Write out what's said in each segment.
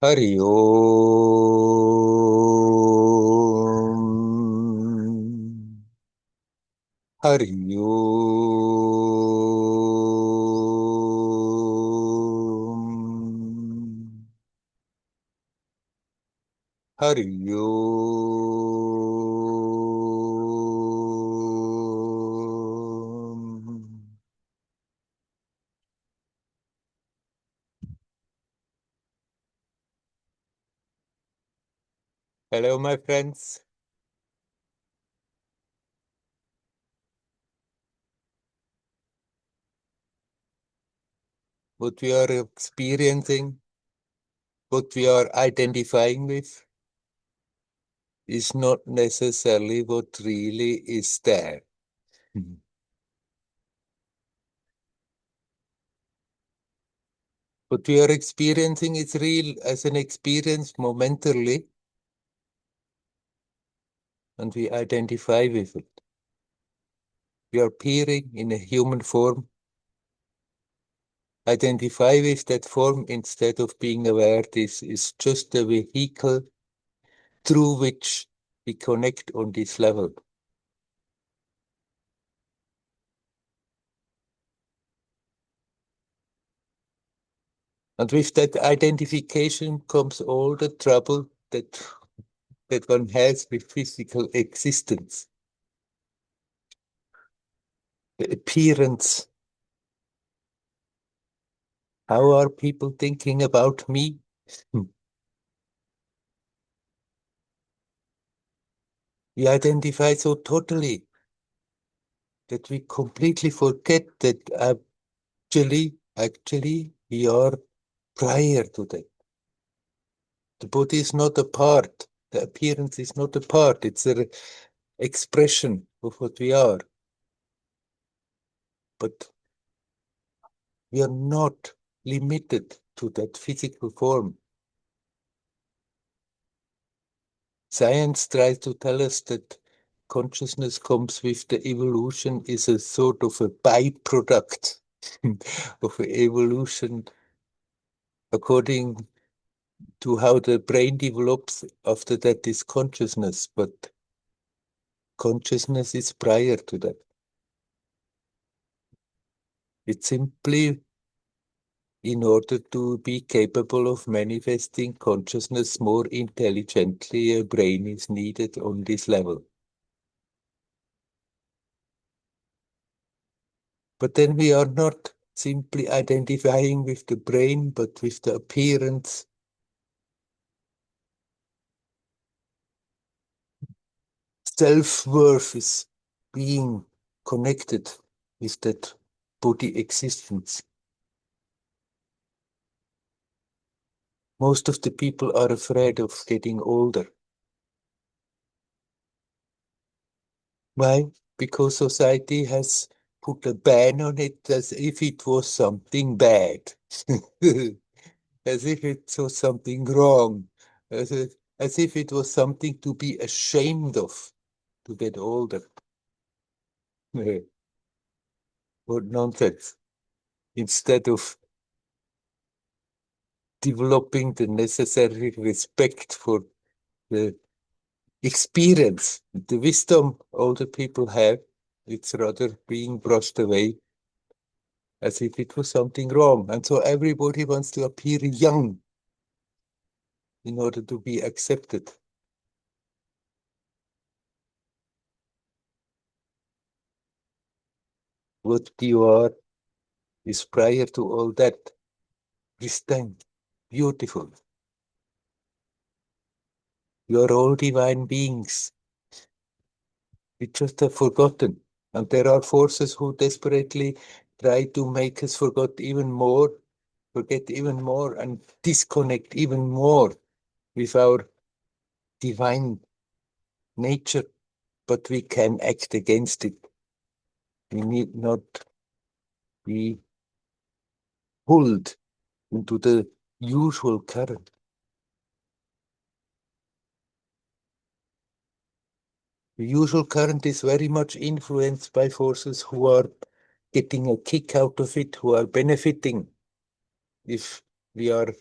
Hari Om. Hari Om. Hari Om. Hello, my friends. What we are experiencing, what we are identifying with, is not necessarily what really is there. What we are experiencing is real as an experience momentarily, and we identify with it. We are appearing in a human form, identify with that form instead of being aware this is just a vehicle through which we connect on this level. And with that identification comes all the trouble that one has with physical existence. The appearance. How are people thinking about me? We identify so totally that we completely forget that actually, we are prior to that. The body is not a part. The appearance is not a part. It's an expression of what we are. But we are not limited to that physical form. Science tries to tell us that consciousness comes with the evolution, is a sort of a byproduct of evolution according to how the brain develops. After that is consciousness, but consciousness is prior to that. It's simply in order to be capable of manifesting consciousness more intelligently, a brain is needed on this level. But then we are not simply identifying with the brain, but with the appearance. Self-worth is being connected with that body existence. Most of the people are afraid of getting older. Why? Because society has put a ban on it as if it was something bad, as if it was something wrong, as if it was something to be ashamed of to get older. What nonsense. Instead of developing the necessary respect for the experience, the wisdom older people have, it's rather being brushed away as if it was something wrong. And so everybody wants to appear young in order to be accepted. What you are is prior to all that, distinct, beautiful. You are all divine beings. We just have forgotten. And there are forces who desperately try to make us forget even more, and disconnect even more with our divine nature. But we can act against it. We need not be pulled into the usual current. The usual current is very much influenced by forces who are getting a kick out of it, who are benefiting if we are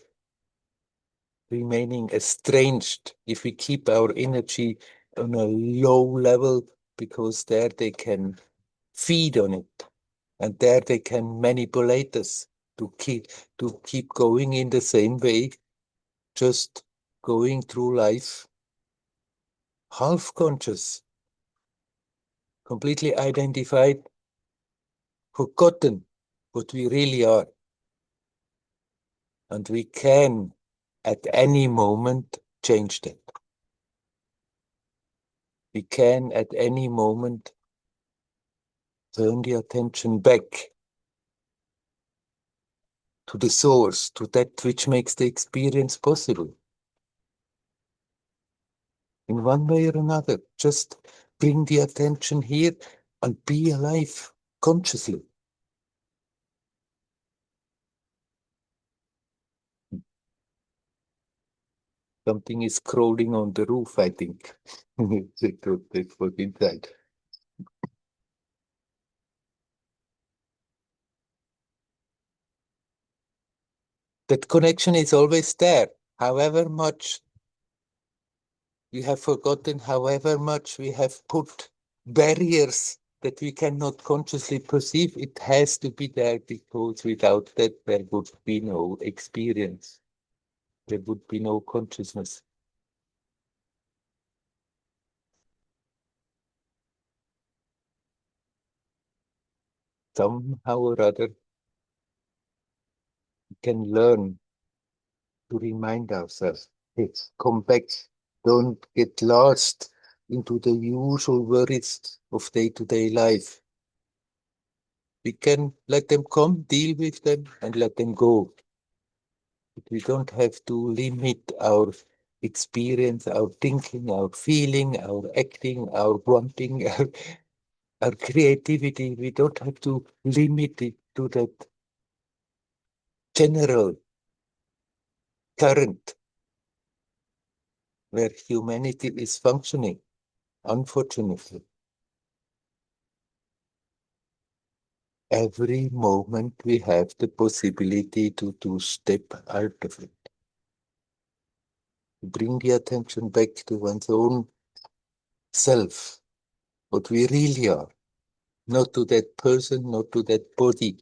remaining estranged if we keep our energy on a low level, because there they can feed on it, and there they can manipulate us to keep going in the same way, just going through life half conscious, completely identified, forgotten what we really are. And we can at any moment change that. We can at any moment turn the attention back to the source, to that which makes the experience possible. In one way or another, just bring the attention here and be alive consciously. Something is crawling on the roof, I think. That's what's inside. That connection is always there, however much we have forgotten, however much we have put barriers that we cannot consciously perceive. It has to be there, because without that there would be no experience. There would be no consciousness. Somehow or other, we can learn to remind ourselves. Yes, come back. Don't get lost into the usual worries of day-to-day life. We can let them come, deal with them, and let them go. But we don't have to limit our experience, our thinking, our feeling, our acting, our wanting, our creativity. We don't have to limit it to that general current where humanity is functioning, unfortunately. Every moment we have the possibility to step out of it, bring the attention back to one's own self, what we really are, not to that person, not to that body.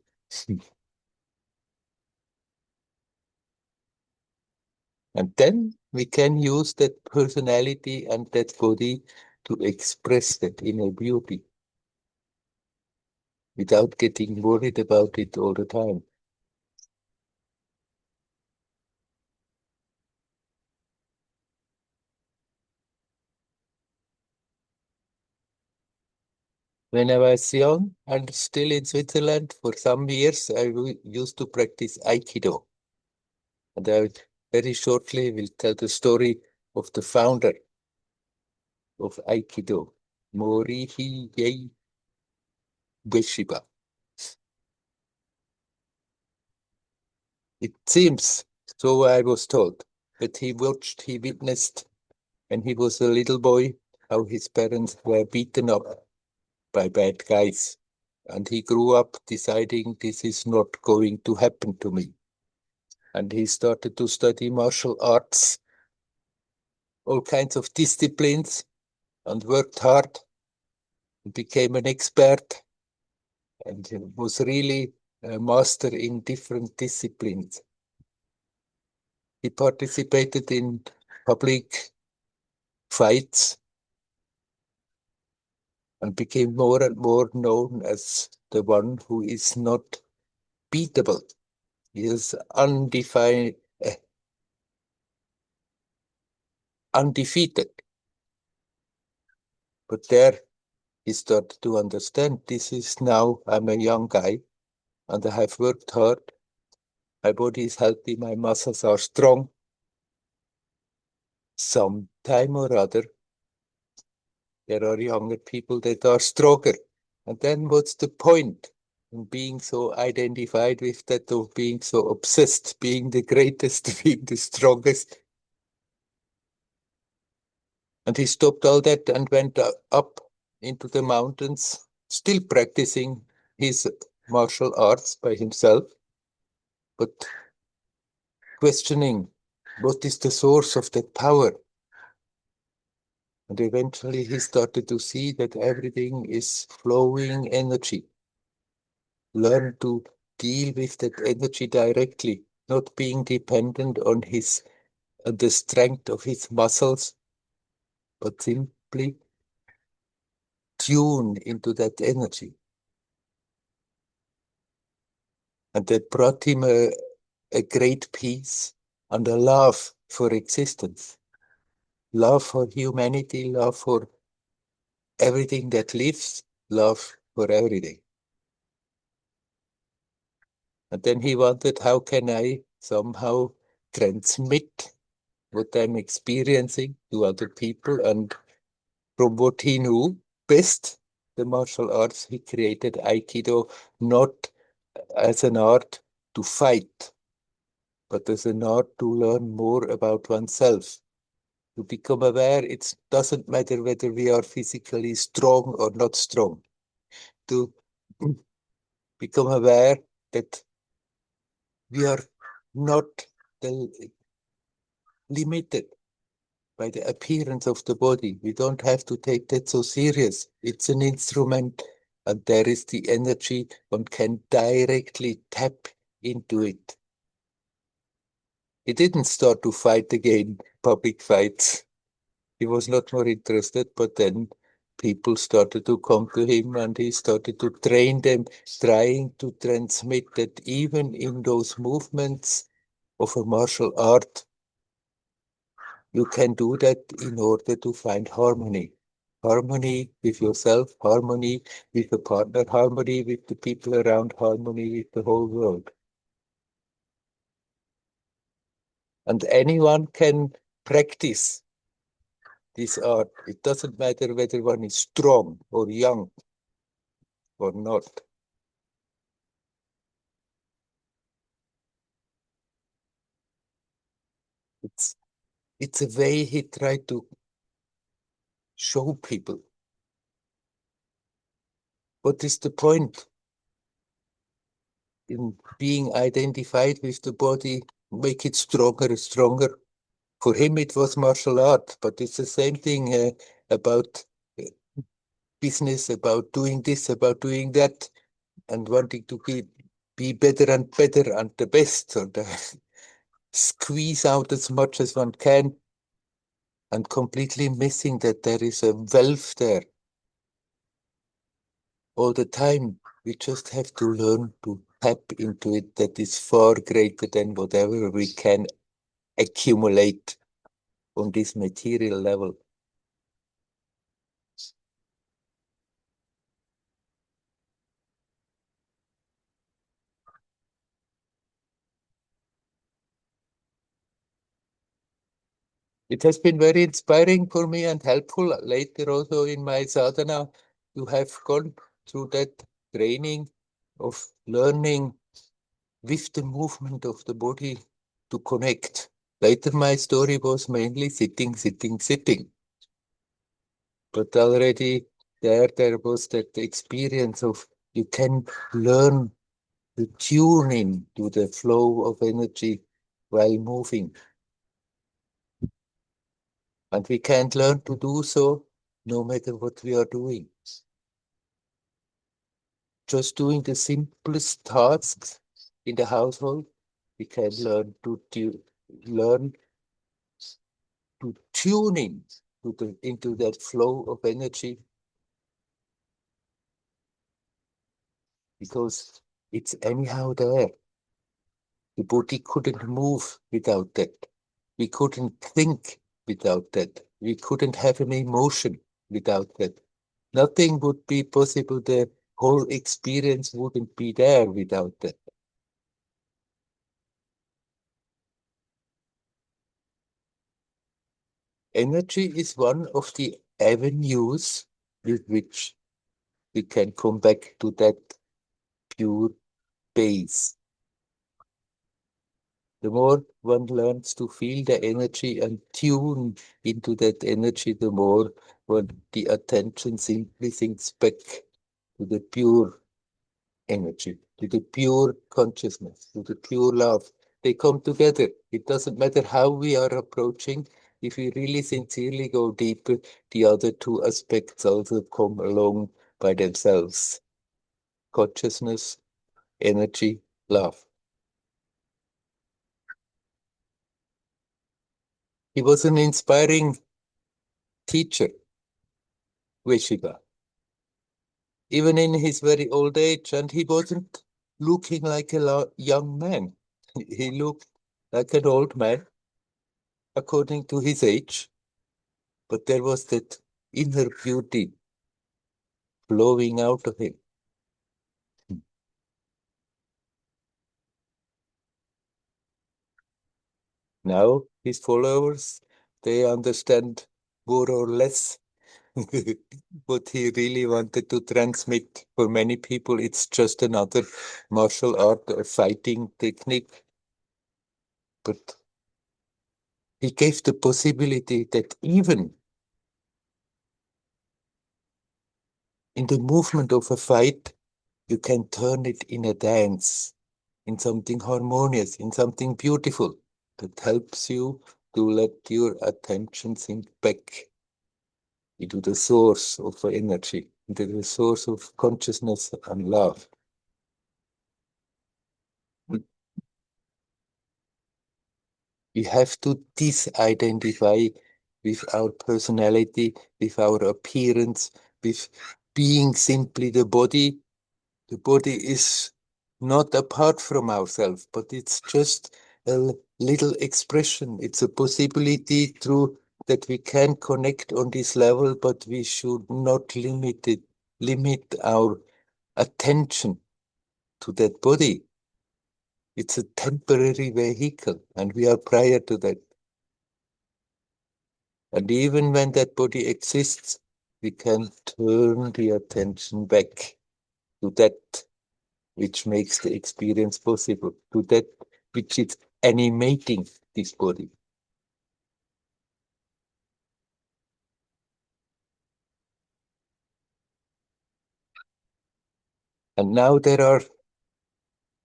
And then we can use that personality and that body to express that inner beauty without getting worried about it all the time. When I was young and still in Switzerland for some years, I used to practice Aikido. And I very shortly will tell the story of the founder of Aikido, Morihei Ueshiba. It seems, so I was told, that he witnessed when he was a little boy how his parents were beaten up by bad guys. And he grew up deciding this is not going to happen to me. And he started to study martial arts, all kinds of disciplines, and worked hard and became an expert, and he was really a master in different disciplines. He participated in public fights and became more and more known as the one who is not beatable. He is undefeated. But there he started to understand, this is now, I'm a young guy and I have worked hard. My body is healthy, my muscles are strong. Sometime or other, there are younger people that are stronger. And then what's the point in being so identified with that, of being so obsessed, being the greatest, being the strongest? And he stopped all that and went up into the mountains, still practicing his martial arts by himself, but questioning what is the source of that power? And eventually he started to see that everything is flowing energy. Learn to deal with that energy directly, not being dependent on the strength of his muscles, but simply tune into that energy. And that brought him a great peace and a love for existence, love for humanity, love for everything that lives, love for everything. And then he wondered, how can I somehow transmit what I'm experiencing to other people? And from what he knew best, the martial arts, he created Aikido not as an art to fight, but as an art to learn more about oneself, to become aware. It doesn't matter whether we are physically strong or not strong, to become aware that we are not limited by the appearance of the body. We don't have to take that so serious. It's an instrument, and there is the energy. One can directly tap into it. He didn't start to fight again, public fights. He was not more interested, but then people started to come to him and he started to train them, trying to transmit that even in those movements of a martial art, you can do that in order to find harmony. Harmony with yourself, harmony with the partner, harmony with the people around, harmony with the whole world. And anyone can practice this art. It doesn't matter whether one is strong or young or not. It's it's a way he tried to show people. What is the point in being identified with the body? Make it stronger and stronger. For him, it was martial art, but it's the same thing about uh, business, about doing this, about doing that, and wanting to be better and better and the best, or squeeze out as much as one can, and completely missing that there is a wealth there all the time. We just have to learn to tap into it that is far greater than whatever we can accumulate on this material level. It has been very inspiring for me and helpful later also in my sadhana to have gone through that training of learning with the movement of the body to connect. Later, my story was mainly sitting, sitting, sitting. But already there was that experience of you can learn to tune in to the flow of energy while moving. And we can't learn to do so no matter what we are doing. Just doing the simplest tasks in the household, we can learn to tune in into that flow of energy, because it's anyhow there. The body couldn't move without that. We couldn't think without that. We couldn't have an emotion without that. Nothing would be possible. The whole experience wouldn't be there without that. Energy is one of the avenues with which we can come back to that pure base. The more one learns to feel the energy and tune into that energy, the more when the attention simply sinks back to the pure energy, to the pure consciousness, to the pure love, They come together. It doesn't matter how we are approaching. If we really sincerely go deeper, the other two aspects also come along by themselves. Consciousness, energy, love. He was an inspiring teacher, Veshiva, even in his very old age, and he wasn't looking like a young man. He looked like an old man according to his age, but there was that inner beauty flowing out of him. Now his followers, they understand more or less what he really wanted to transmit. For many people, it's just another martial art or fighting technique, but he gave the possibility that even in the movement of a fight, you can turn it in a dance, in something harmonious, in something beautiful that helps you to let your attention sink back into the source of energy, into the source of consciousness and love. We have to disidentify with our personality, with our appearance, with being simply the body. The body is not apart from ourselves, but it's just a little expression. It's a possibility through that we can connect on this level, but we should not limit our attention to that body. It's a temporary vehicle, and we are prior to that. And even when that body exists, we can turn the attention back to that which makes the experience possible, to that which is animating this body. And now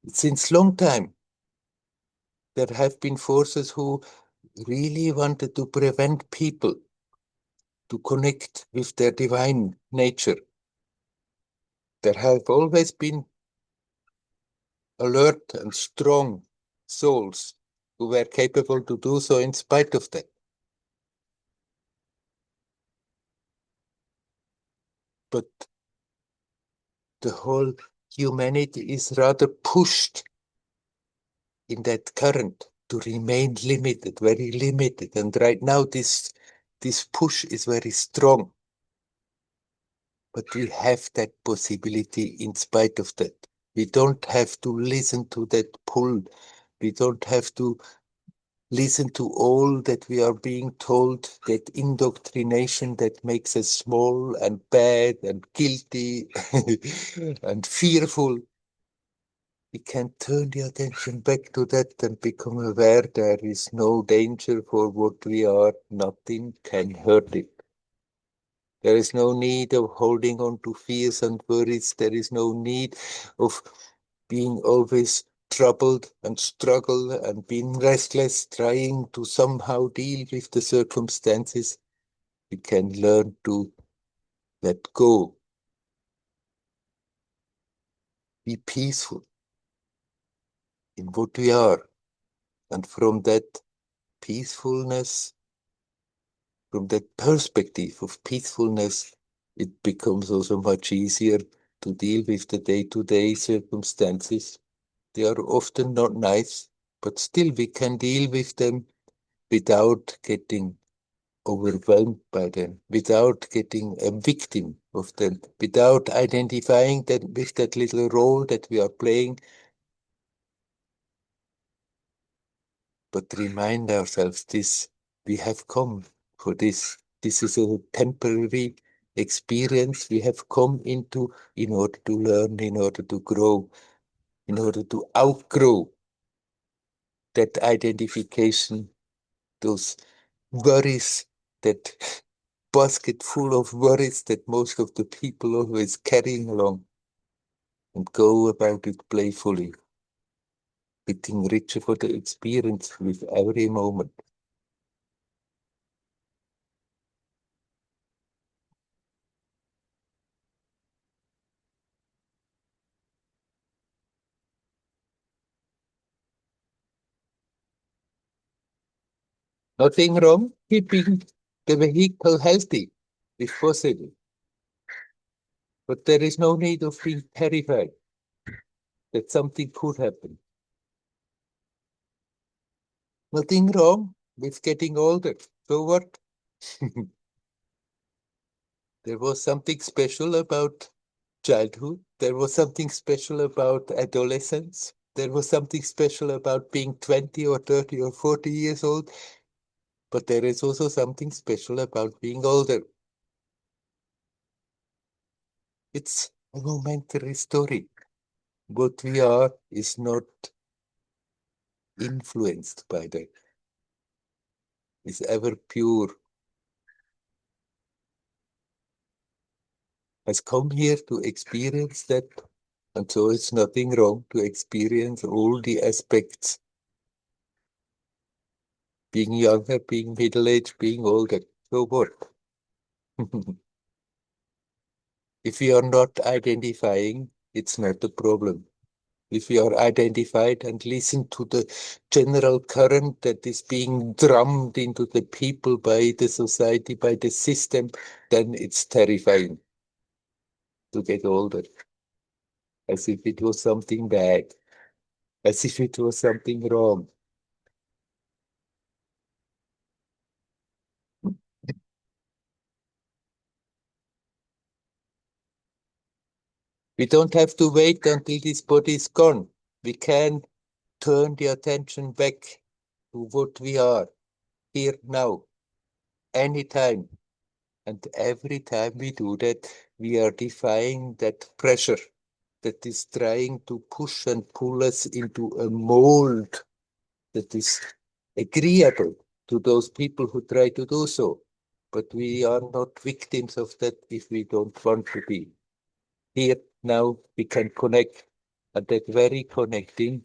since long time, there have been forces who really wanted to prevent people to connect with their divine nature. There have always been alert and strong souls who were capable to do so in spite of that. But the whole humanity is rather pushed in that current to remain limited, very limited. And right now, this push is very strong. But we have that possibility in spite of that. We don't have to listen to that pull. We don't have to listen to all that we are being told, that indoctrination that makes us small and bad and guilty and fearful. We can turn the attention back to that and become aware there is no danger for what we are. Nothing can hurt it. There is no need of holding on to fears and worries. There is no need of being always troubled and struggle and being restless, trying to somehow deal with the circumstances. We can learn to let go, be peaceful in what we are. And from that peacefulness, from that perspective of peacefulness, it becomes also much easier to deal with the day-to-day circumstances. They are often not nice, but still we can deal with them without getting overwhelmed by them, without getting a victim of them, without identifying that with that little role that we are playing, but remind ourselves this, we have come for this. This is a temporary experience we have come into in order to learn, in order to grow, in order to outgrow that identification, those worries, that basket full of worries that most of the people always carrying along, and go about it playfully. getting richer for the experience with every moment. Nothing wrong keeping the vehicle healthy, if possible. But there is no need of being terrified that something could happen. Nothing wrong with getting older. So what? There was something special about childhood. There was something special about adolescence. There was something special about being 20 or 30 or 40 years old. But there is also something special about being older. It's a momentary story. What we are is not influenced by that, is ever pure. Has come here to experience that, and so it's nothing wrong to experience all the aspects. Being younger, being middle-aged, being older. So what? If we are not identifying, it's not a problem. If we are identified and listen to the general current that is being drummed into the people by the society, by the system, then it's terrifying to get older, as if it was something bad, as if it was something wrong. We don't have to wait until this body is gone. We can turn the attention back to what we are here now, anytime. And every time we do that, we are defying that pressure that is trying to push and pull us into a mold that is agreeable to those people who try to do so. But we are not victims of that if we don't want to be. Here now we can connect, and that very connecting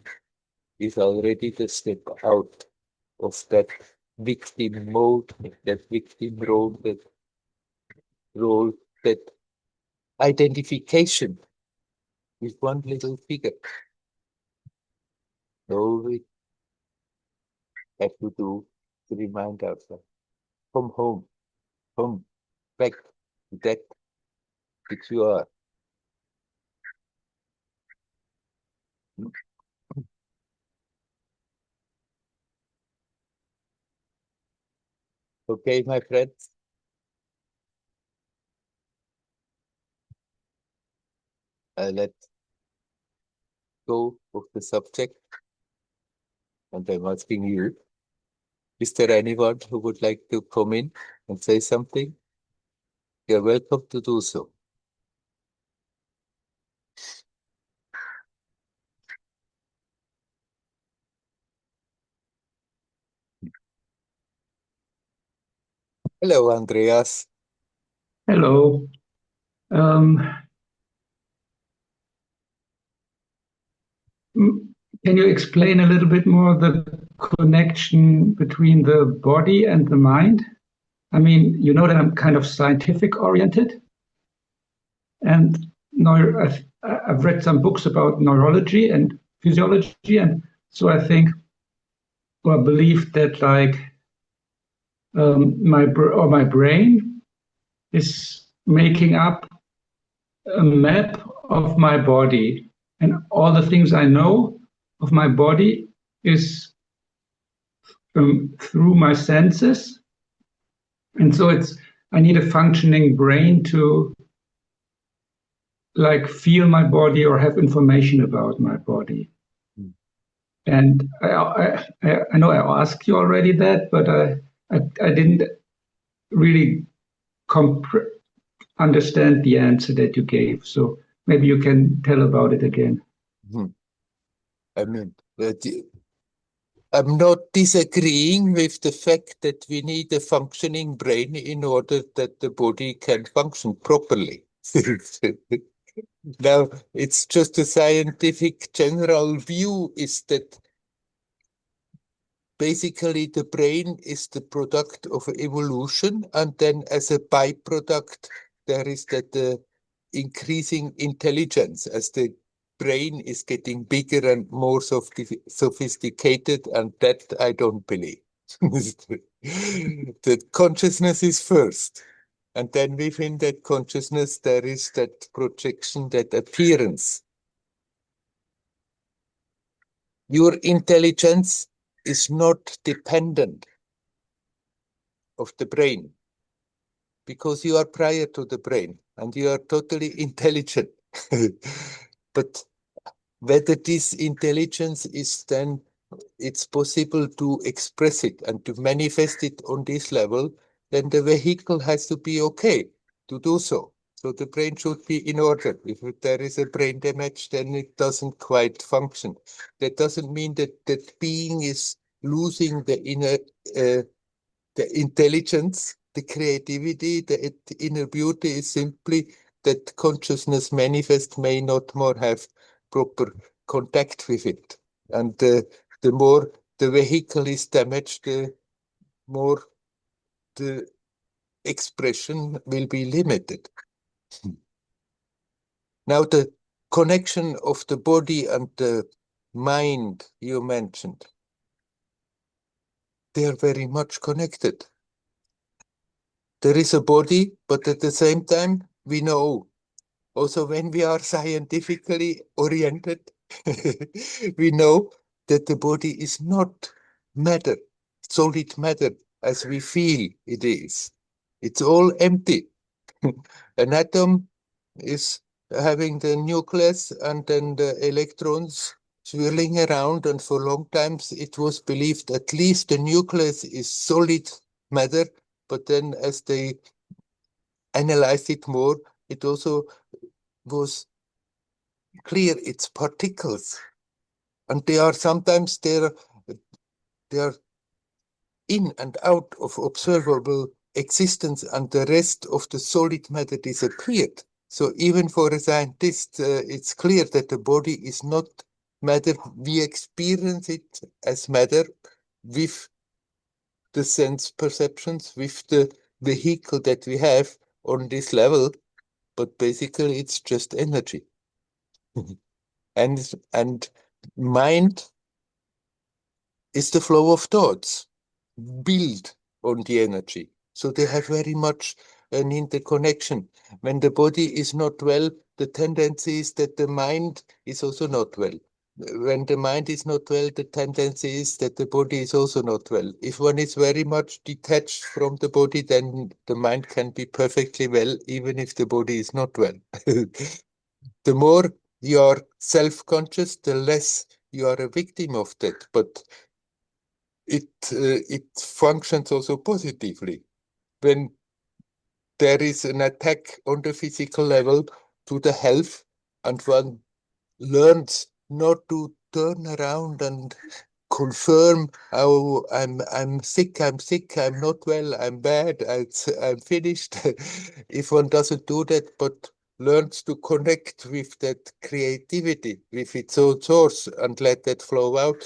is already the step out of that victim mode, that victim role, that identification with one little figure. All we have to do to remind ourselves, come home, come back to that which you are. Okay, my friends, let's go of the subject. And I'm asking you, is there anyone who would like to come in and say something? You're welcome to do so. Hello, Andreas. Hello. Um, can you explain a little bit more the connection between the body and the mind? I mean, you know that I'm kind of scientific oriented, and I've read some books about neurology and physiology, and so I think or believe that like my brain is making up a map of my body, and all the things I know of my body is through my senses. And so I need a functioning brain to like feel my body or have information about my body. Mm. And I know I asked you already that, but I didn't really understand the answer that you gave. So maybe you can tell about it again. I mean, I'm not disagreeing with the fact that we need a functioning brain in order that the body can function properly. Now, it's just a scientific general view is that basically the brain is the product of evolution, and then as a byproduct, there is that increasing intelligence as the brain is getting bigger and more sophisticated, and that I don't believe. That consciousness is first. And then within that consciousness, there is that projection, that appearance. Your intelligence is not dependent of the brain because you are prior to the brain and you are totally intelligent. But whether this intelligence is then, it's possible to express it and to manifest it on this level, then the vehicle has to be okay to do so. So the brain should be in order. If there is a brain damage, then it doesn't quite function. That doesn't mean that being is losing the inner, the intelligence, the creativity, the inner beauty. Is simply that consciousness manifest may not more have proper contact with it. And the more the vehicle is damaged, the more the expression will be limited. Now, the connection of the body and the mind you mentioned, they are very much connected. There is a body, but at the same time, we know also when we are scientifically oriented, we know that the body is not matter, solid matter, as we feel it is. It's all empty. An atom is having the nucleus and then the electrons swirling around, and for long times it was believed at least the nucleus is solid matter, but then as they analyzed it more, it also was clear it's particles, and they are sometimes they are in and out of observable existence, and the rest of the solid matter disappeared. So even for a scientist, it's clear that the body is not matter. We experience it as matter with the sense perceptions, with the vehicle that we have on this level, but basically it's just energy. And mind is the flow of thoughts build on the energy. So they have very much an interconnection. When the body is not well, the tendency is that the mind is also not well. When the mind is not well, the tendency is that the body is also not well. If one is very much detached from the body, then the mind can be perfectly well, even if the body is not well. The more you are self-conscious, the less you are a victim of that. But it functions also positively. When there is an attack on the physical level to the health, and one learns not to turn around and confirm, oh, I'm sick, I'm not well, I'm bad, I'm finished. If one doesn't do that, but learns to connect with that creativity, with its own source, and let that flow out,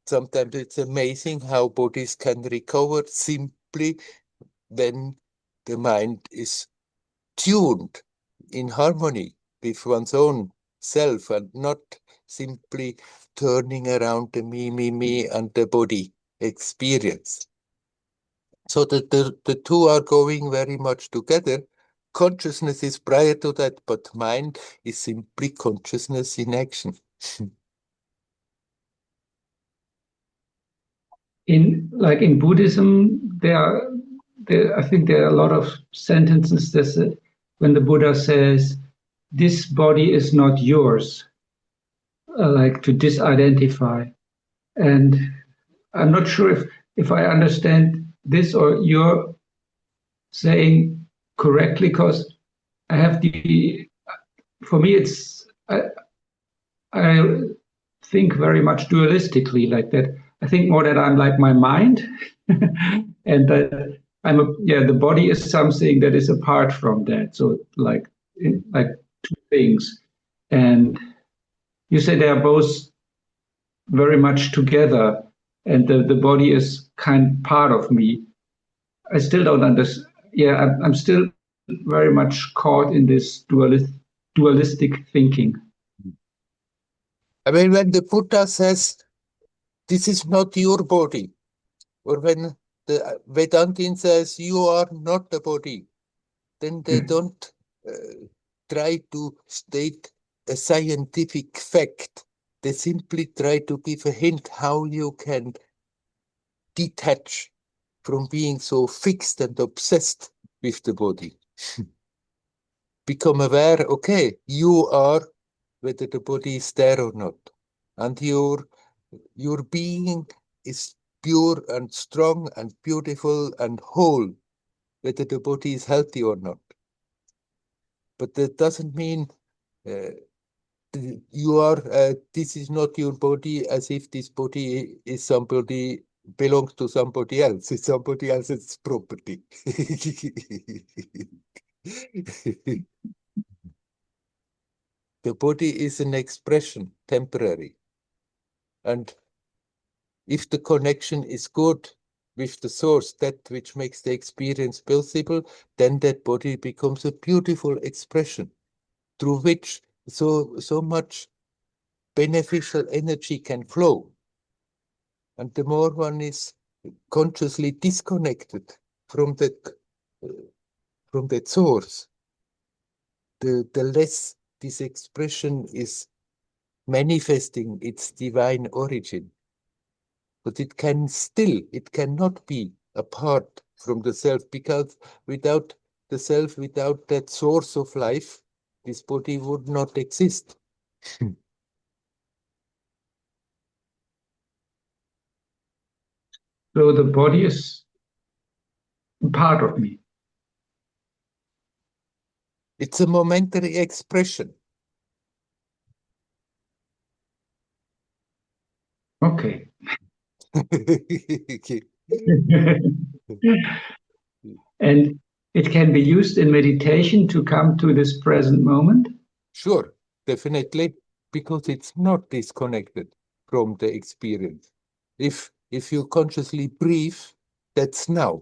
sometimes it's amazing how bodies can recover simply when the mind is tuned in harmony with one's own self and not simply turning around the me, and the body experience. So that the two are going very much together. Consciousness is prior to that, but mind is simply consciousness in action. In Buddhism, I think there are a lot of sentences that when the Buddha says, "This body is not yours," like to disidentify. And I'm not sure if I understand this or you're saying correctly, because I have for me, I think very much dualistically like that. I think more that I'm like my mind, and that the body is something that is apart from that. So like two things, and you say they are both very much together. and the body is kind part of me. I still don't understand. Yeah, I'm still very much caught in this dualistic thinking. I mean, when the Buddha says, this is not your body, or when the Vedantin says, you are not the body, then they don't try to state a scientific fact. They simply try to give a hint how you can detach from being so fixed and obsessed with the body. Become aware, okay, you are whether the body is there or not. And your being is pure and strong and beautiful and whole, whether the body is healthy or not. But that doesn't mean uh, you are, this is not your body, as if this body is somebody, belongs to somebody else. It's somebody else's property. The body is an expression, temporary. And if the connection is good with the source, that which makes the experience possible, then that body becomes a beautiful expression through which so much beneficial energy can flow. And the more one is consciously disconnected from that source, the less this expression is manifesting its divine origin. But it cannot be apart from the self, because without the self, without that source of life, this body would not exist. So the body is part of me. It's a momentary expression. Okay. And it can be used in meditation to come to this present moment. Sure, definitely, because it's not disconnected from the experience. If you consciously breathe, that's now.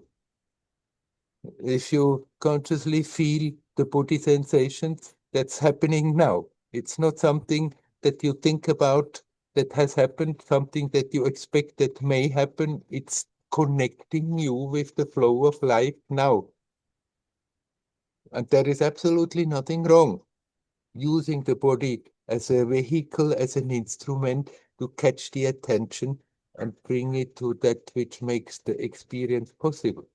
If you consciously feel the body sensations, that's happening now. It's not something that you think about that has happened, something that you expect that may happen. It's connecting you with the flow of life now. And there is absolutely nothing wrong using the body as a vehicle, as an instrument to catch the attention and bring it to that which makes the experience possible.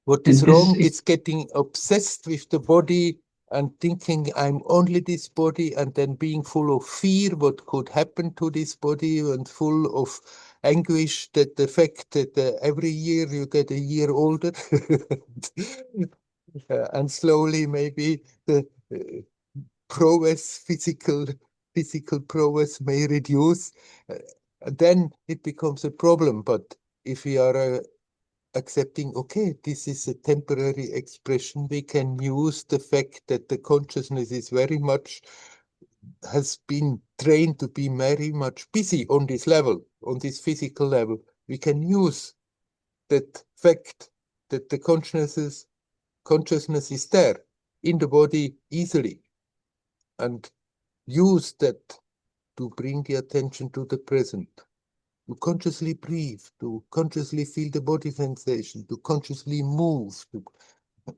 What is And this wrong is is getting obsessed with the body and thinking I'm only this body, and then being full of fear what could happen to this body, and full of anguish that the fact that every year you get a year older and slowly maybe the prowess, physical prowess may reduce. Then it becomes a problem. But if we are accepting, okay, this is a temporary expression, we can use the fact that the consciousness is very much, has been trained to be very much busy on this level, on this physical level. We can use that fact that the consciousness is there in the body easily, and use that to bring the attention to the present, to consciously breathe, to consciously feel the body sensation, to consciously move,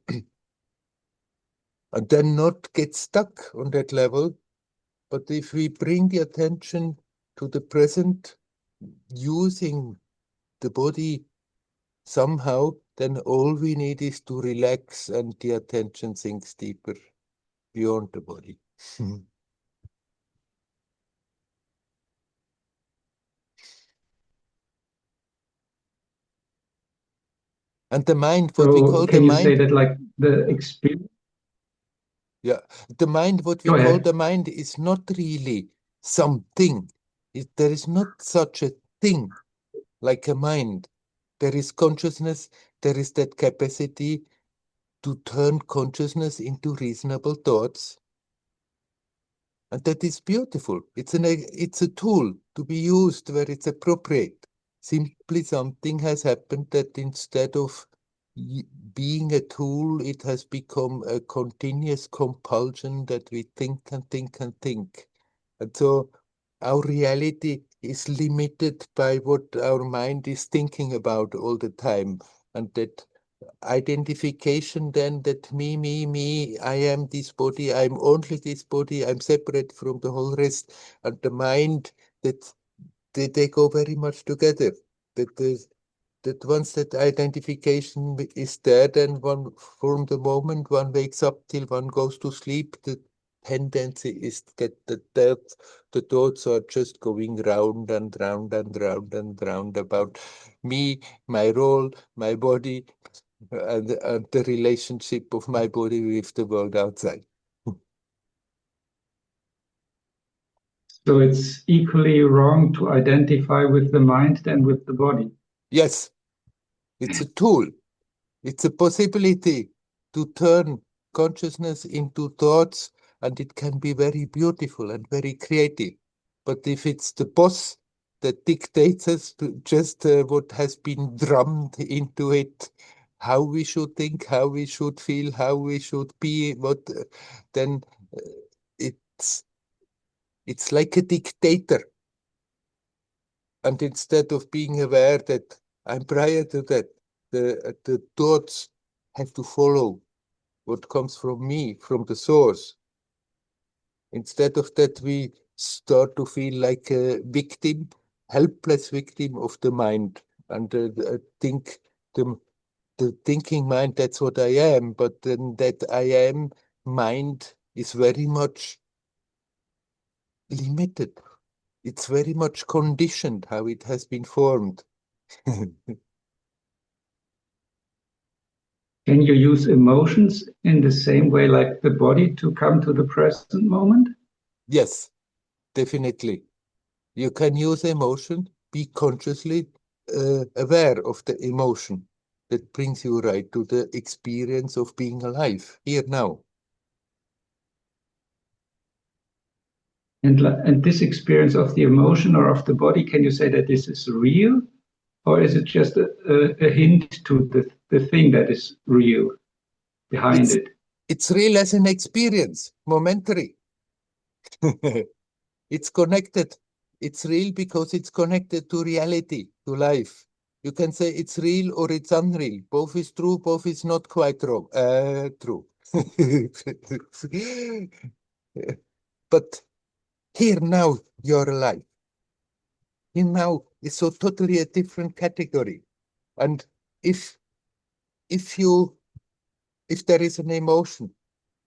and then not get stuck on that level. But if we bring the attention to the present using the body somehow, then all we need is to relax and the attention sinks deeper beyond the body. And the mind, what we so call the can you say mind, that like the experience? yeah, the mind, what we Go call ahead. the mind is not really something. There is not such a thing like a mind. There is consciousness, there is that capacity to turn consciousness into reasonable thoughts. And that is beautiful. It's a tool to be used where it's appropriate. Simply something has happened that instead of being a tool, it has become a continuous compulsion that we think and think and think. And so our reality is limited by what our mind is thinking about all the time. And that identification then that me, I am this body, I'm only this body, I'm separate from the whole rest, and the mind that they go very much together. That there's that once that identification is there, then one from the moment one wakes up till one goes to sleep, the tendency is that the thoughts are just going round and round and round and round about me, my role, my body, and the relationship of my body with the world outside. So it's equally wrong to identify with the mind than with the body. Yes, it's a tool. It's a possibility to turn consciousness into thoughts, and it can be very beautiful and very creative. But if it's the boss that dictates us to just what has been drummed into it, how we should think, how we should feel, how we should be, then uh, it's it's like a dictator. And instead of being aware that I'm prior to that, the thoughts have to follow what comes from me, from the source. Instead of that, we start to feel like a victim, helpless victim of the mind, and think the thinking mind, that's what I am, but then that I am mind is very much limited. It's very much conditioned how it has been formed. Can you use emotions in the same way like the body to come to the present moment? Yes, definitely. You can use emotion, be consciously aware of the emotion that brings you right to the experience of being alive here now. And this experience of the emotion or of the body, can you say that this is real? Or is it just a hint to the thing that is real behind It's it? it's real as an experience, momentary. It's connected. It's real because it's connected to reality, to life. You can say it's real or it's unreal. Both is true, both is not quite wrong. True. But here now, you're alive. Here now is so totally a different category. And if if you if there is an emotion,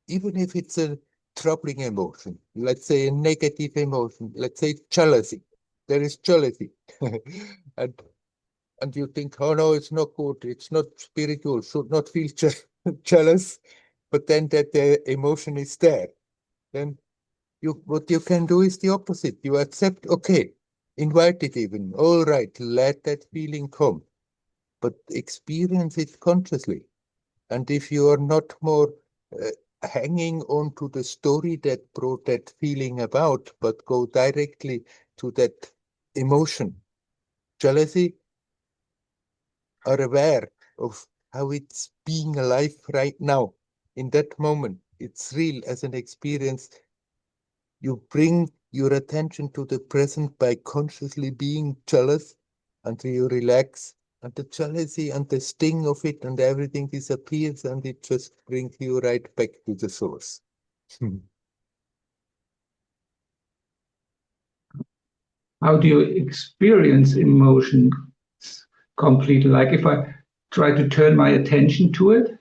even if it's a troubling emotion, let's say a negative emotion, let's say jealousy, there is jealousy. and and you think, oh no, it's not good, it's not spiritual, should not feel jealous, but then that the emotion is there. Then what you can do is the opposite. You accept, okay, invite it even. All right, let that feeling come, but experience it consciously. And if you are not more uh, hanging on to the story that brought that feeling about, but go directly to that emotion, jealousy, are aware of how it's being alive right now, in that moment. It's real as an experience. You bring your attention to the present by consciously being jealous until you relax, and the jealousy and the sting of it and everything disappears, and it just brings you right back to the source. How do you experience emotion completely? Like if I try to turn my attention to it,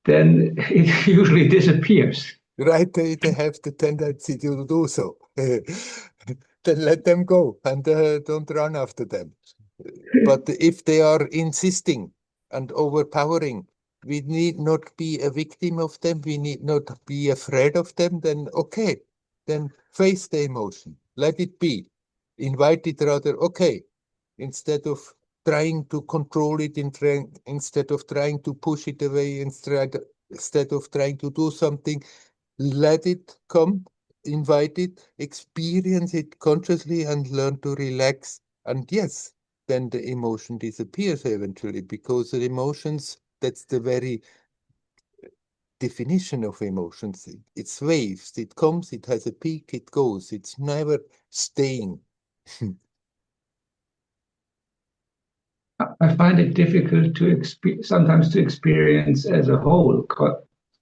then it usually disappears. Right, they have the tendency to do so. Then let them go and don't run after them. But if they are insisting and overpowering, we need not be a victim of them. We need not be afraid of them. Then, okay, then face the emotion. Let it be. Invite it rather, okay, instead of trying to control it, instead of trying to push it away, instead of trying to do something, let it come. invite it, experience it consciously, and learn to relax. And yes, then the emotion disappears eventually, because the emotions, that's the very definition of emotions. It's waves. It comes, it has a peak, it goes. It's never staying. I find it difficult to sometimes to experience as a whole.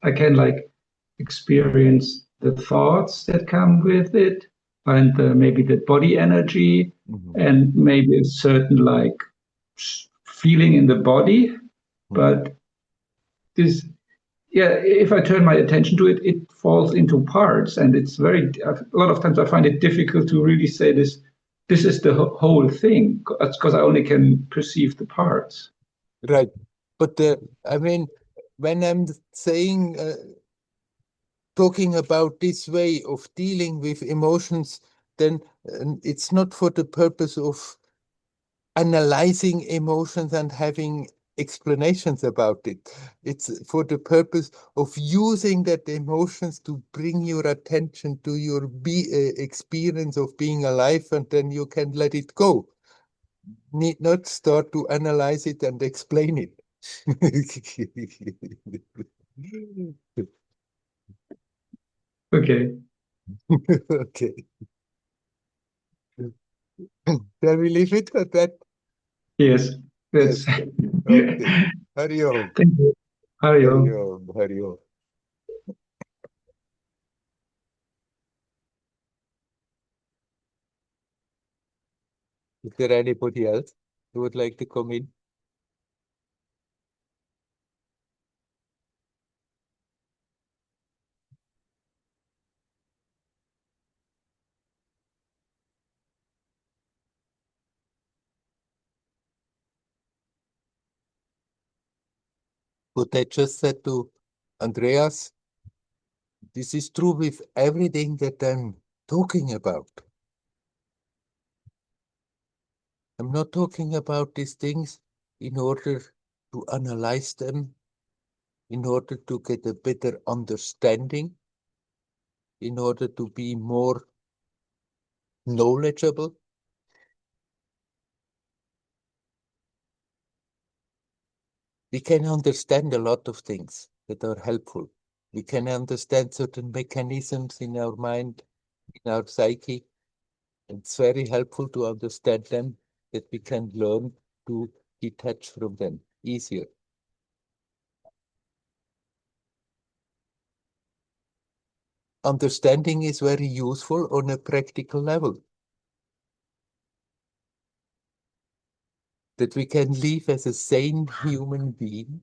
I can like experience the thoughts that come with it, and maybe the body energy, Mhm. and maybe a certain like feeling in the body. Mhm. But this, yeah, if I turn my attention to it, it falls into parts, and it's very. A lot of times I find it difficult to really say this. This is the whole thing, because I only can perceive the parts. Right. But I mean, when I'm saying, talking about this way of dealing with emotions, then it's not for the purpose of analyzing emotions and having explanations about it. It's for the purpose of using that emotions to bring your attention to your experience of being alive, and then you can let it go. Need not start to analyze it and explain it. Okay. Okay. Shall we leave it at that? Yes, that's. Yes. Okay. Hari Om. Thank you. How are Hari you? Om. Hari Om. Is there anybody else who would like to come in? What I just said to Andreas, this is true with everything that I'm talking about. I'm not talking about these things in order to analyze them, in order to get a better understanding, in order to be more knowledgeable. We can understand a lot of things that are helpful. We can understand certain mechanisms in our mind, in our psyche. It's very helpful to understand them, that we can learn to detach from them easier. Understanding is very useful on a practical level, that we can live as a sane human being.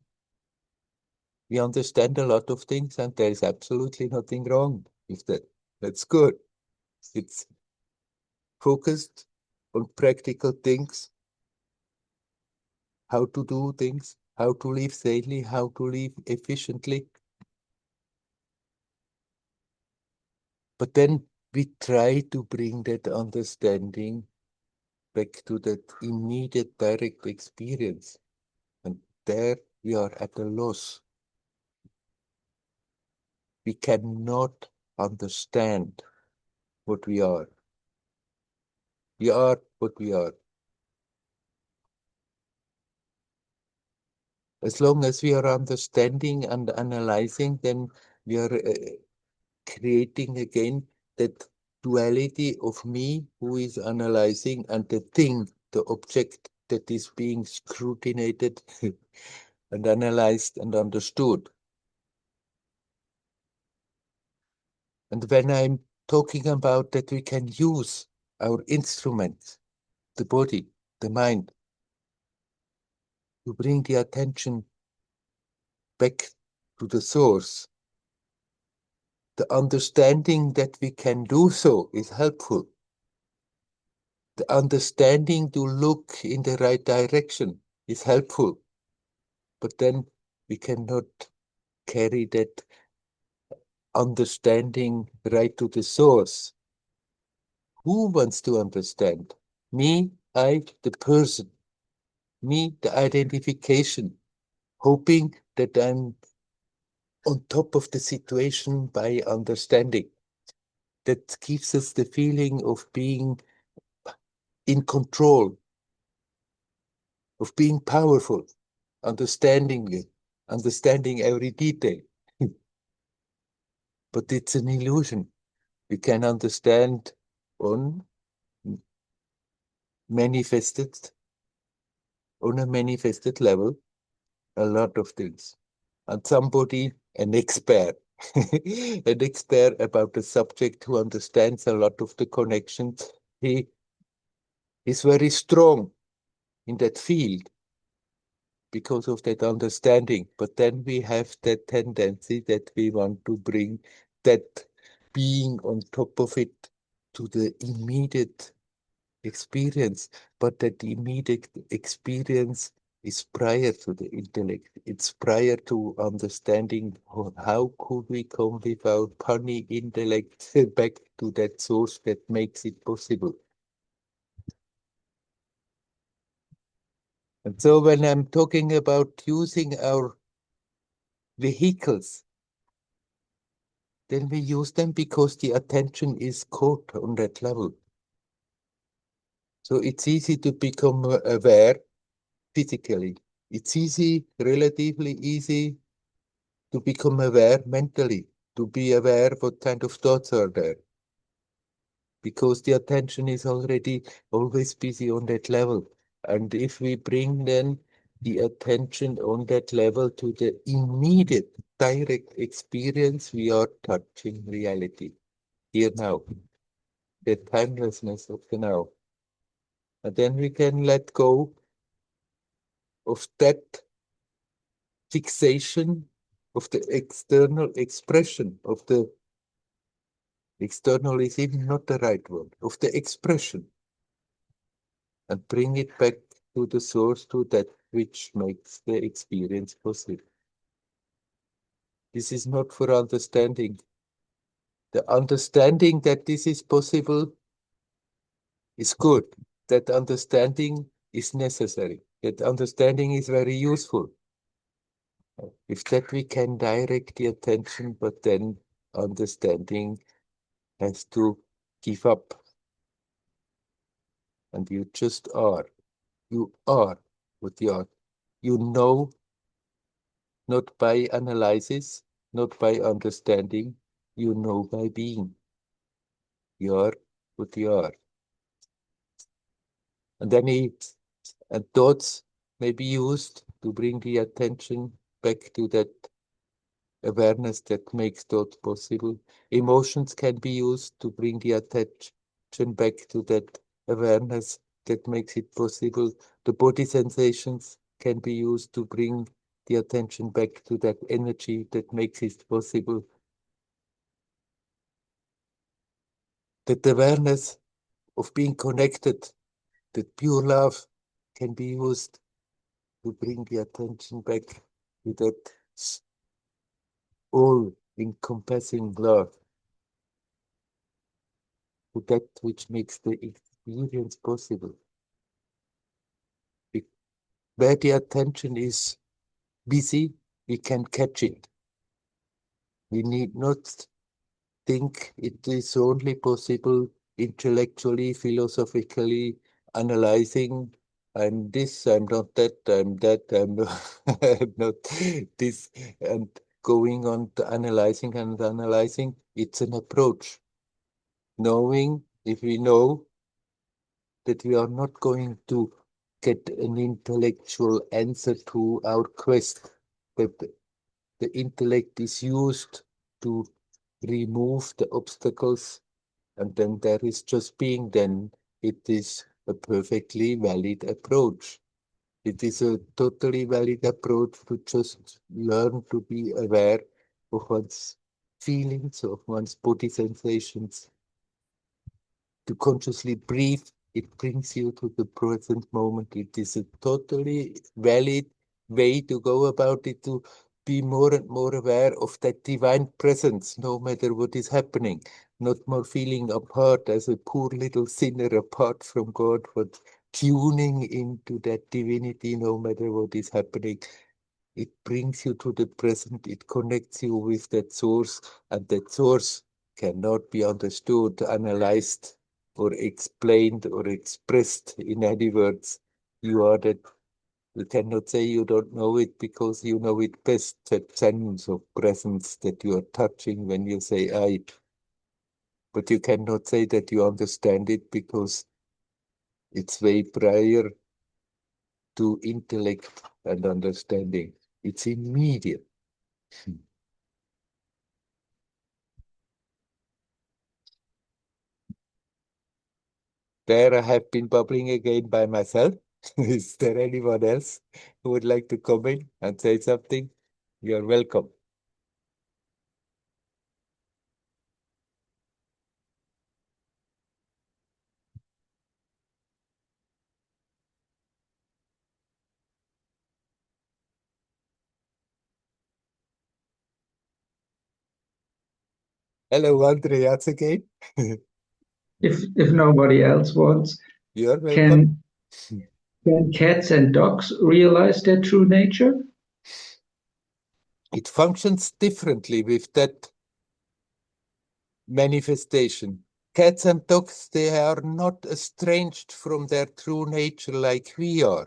We understand a lot of things, and there is absolutely nothing wrong with that. That's good. It's focused on practical things, how to do things, how to live safely, how to live efficiently. But then we try to bring that understanding back to that immediate direct experience. And there we are at a loss. We cannot understand what we are. We are what we are. As long as we are understanding and analyzing, then we are creating again that duality of me who is analyzing and the thing, the object that is being scrutinized and analyzed and understood. And when I'm talking about that we can use our instruments, the body, the mind, to bring the attention back to the source, the understanding that we can do so is helpful. The understanding to look in the right direction is helpful, but then we cannot carry that understanding right to the source. Who wants to understand? Me, I, the person. Me, the identification, hoping that I'm on top of the situation by understanding. that gives us the feeling of being in control, of being powerful, understanding it, understanding every detail. But it's an illusion. We can understand on manifested, on a manifested level, a lot of things. And somebody, an expert, an expert about the subject who understands a lot of the connections, he is very strong in that field because of that understanding. But then we have that tendency that we want to bring that being on top of it to the immediate experience, but that immediate experience is prior to the intellect. It's prior to understanding how could we come without punny intellect back to that source that makes it possible. And so when I'm talking about using our vehicles, then we use them because the attention is caught on that level. So it's easy to become aware physically. It's easy, relatively easy to become aware mentally, to be aware what kind of thoughts are there. Because the attention is already always busy on that level. And if we bring then the attention on that level to the immediate direct experience, we are touching reality here now, the timelessness of the now. And then we can let go of that fixation of the external expression of the external is even not the right word, of the expression, and bring it back to the source, to that which makes the experience possible. This is not for understanding. The understanding that this is possible is good. That understanding is necessary. That understanding is very useful. If that we can direct the attention, but then understanding has to give up. And you just are. You are what you are. You know, not by analysis, not by understanding, you know by being. You are what you are. And then and thoughts may be used to bring the attention back to that awareness that makes thought possible. Emotions can be used to bring the attention back to that awareness that makes it possible. The body sensations can be used to bring the attention back to that energy that makes it possible. That awareness of being connected, that pure love can be used to bring the attention back to that all-encompassing love, to that which makes the experience possible. Where the attention is busy, we can catch it. We need not think it is only possible intellectually, philosophically, analyzing. I'm this, I'm not that, I'm that, I'm not, I'm not this, and going on to analyzing and analyzing. It's an approach. Knowing, if we know that we are not going to get an intellectual answer to our quest, but the intellect is used to remove the obstacles, and then there is just being, then it is a perfectly valid approach. It is a totally valid approach to just learn to be aware of one's feelings, of one's body sensations, to consciously breathe. It brings you to the present moment. It is a totally valid way to go about it, to be more and more aware of that divine presence, no matter what is happening. Not more feeling apart as a poor little sinner apart from God, but tuning into that divinity, no matter what is happening. It brings you to the present. It connects you with that source, and that source cannot be understood, analyzed, or explained or expressed in any words. You are that. You cannot say you don't know it because you know it best. That sense of presence that you are touching when you say I. But you cannot say that you understand it because it's way prior to intellect and understanding. It's immediate. There I have been bubbling again by myself. Is there anyone else who would like to come in and say something? You're welcome. Hello, Andreas again. If nobody else wants, You're welcome. can cats and dogs realize their true nature? It functions differently with that manifestation. Cats and dogs, they are not estranged from their true nature like we are.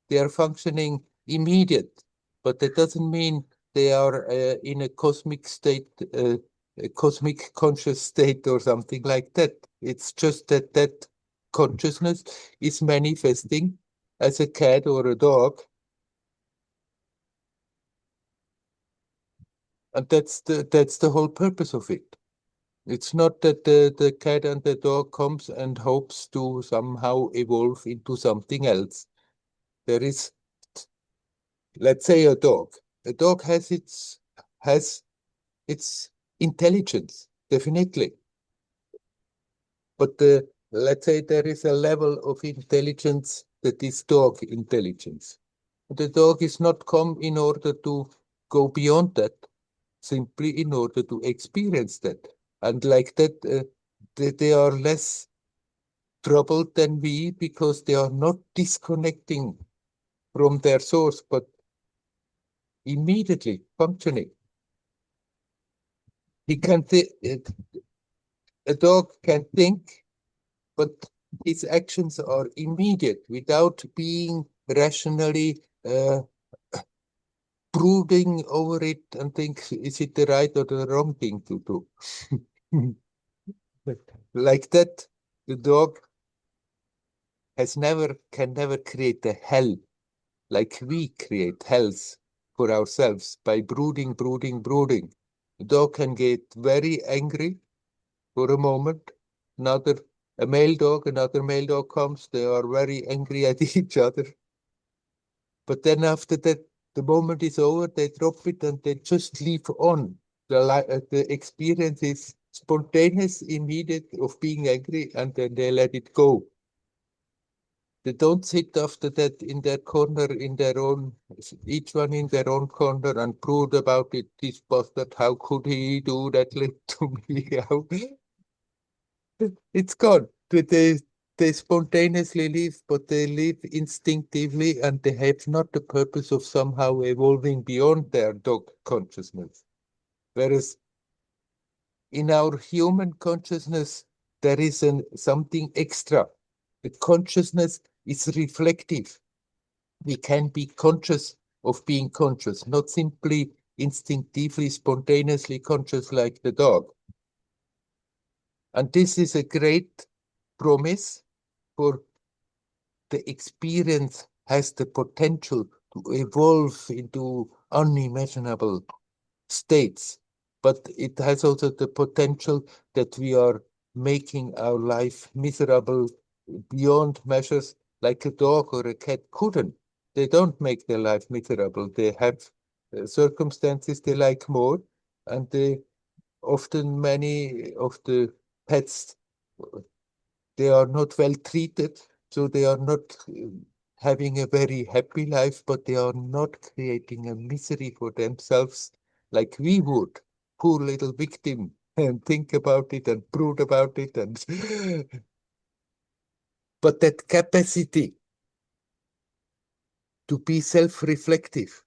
They are functioning immediate, but that doesn't mean they are in a cosmic state, a cosmic conscious state or something like that. It's just that that consciousness is manifesting as a cat or a dog, and that's the whole purpose of it. It's not that the cat and the dog comes and hopes to somehow evolve into something else. There is, let's say, a dog. A dog has its intelligence, definitely. But let's say there is a level of intelligence that is dog intelligence. The dog is not come in order to go beyond that, simply in order to experience that. And like that, they are less troubled than we because they are not disconnecting from their source, but immediately functioning. He can a dog can think, but his actions are immediate without being rationally brooding over it and think, is it the right or the wrong thing to do? Like that, the dog can never create a hell like we create hells for ourselves by brooding, brooding, brooding. The dog can get very angry for a moment. Another, another male dog comes, they are very angry at each other. But then after that, the moment is over, they drop it and they just leave on. The experience is spontaneous, immediate of being angry, and then they let it go. They don't sit after that in their corner, in their own, each one in their own corner and brood about it. This bastard, how could he do that to me? How? It's gone. They spontaneously live, but they live instinctively and they have not the purpose of somehow evolving beyond their dog consciousness. Whereas in our human consciousness, there is something extra. The consciousness is reflective. We can be conscious of being conscious, not simply instinctively, spontaneously conscious like the dog. And this is a great promise for the experience has the potential to evolve into unimaginable states, but it has also the potential that we are making our life miserable beyond measures like a dog or a cat couldn't. They don't make their life miserable. They have circumstances they like more, and they often many of the pets they are not well treated, so they are not having a very happy life, but they are not creating a misery for themselves like we would. Poor little victim, and think about it and brood about it, and but that capacity to be self-reflective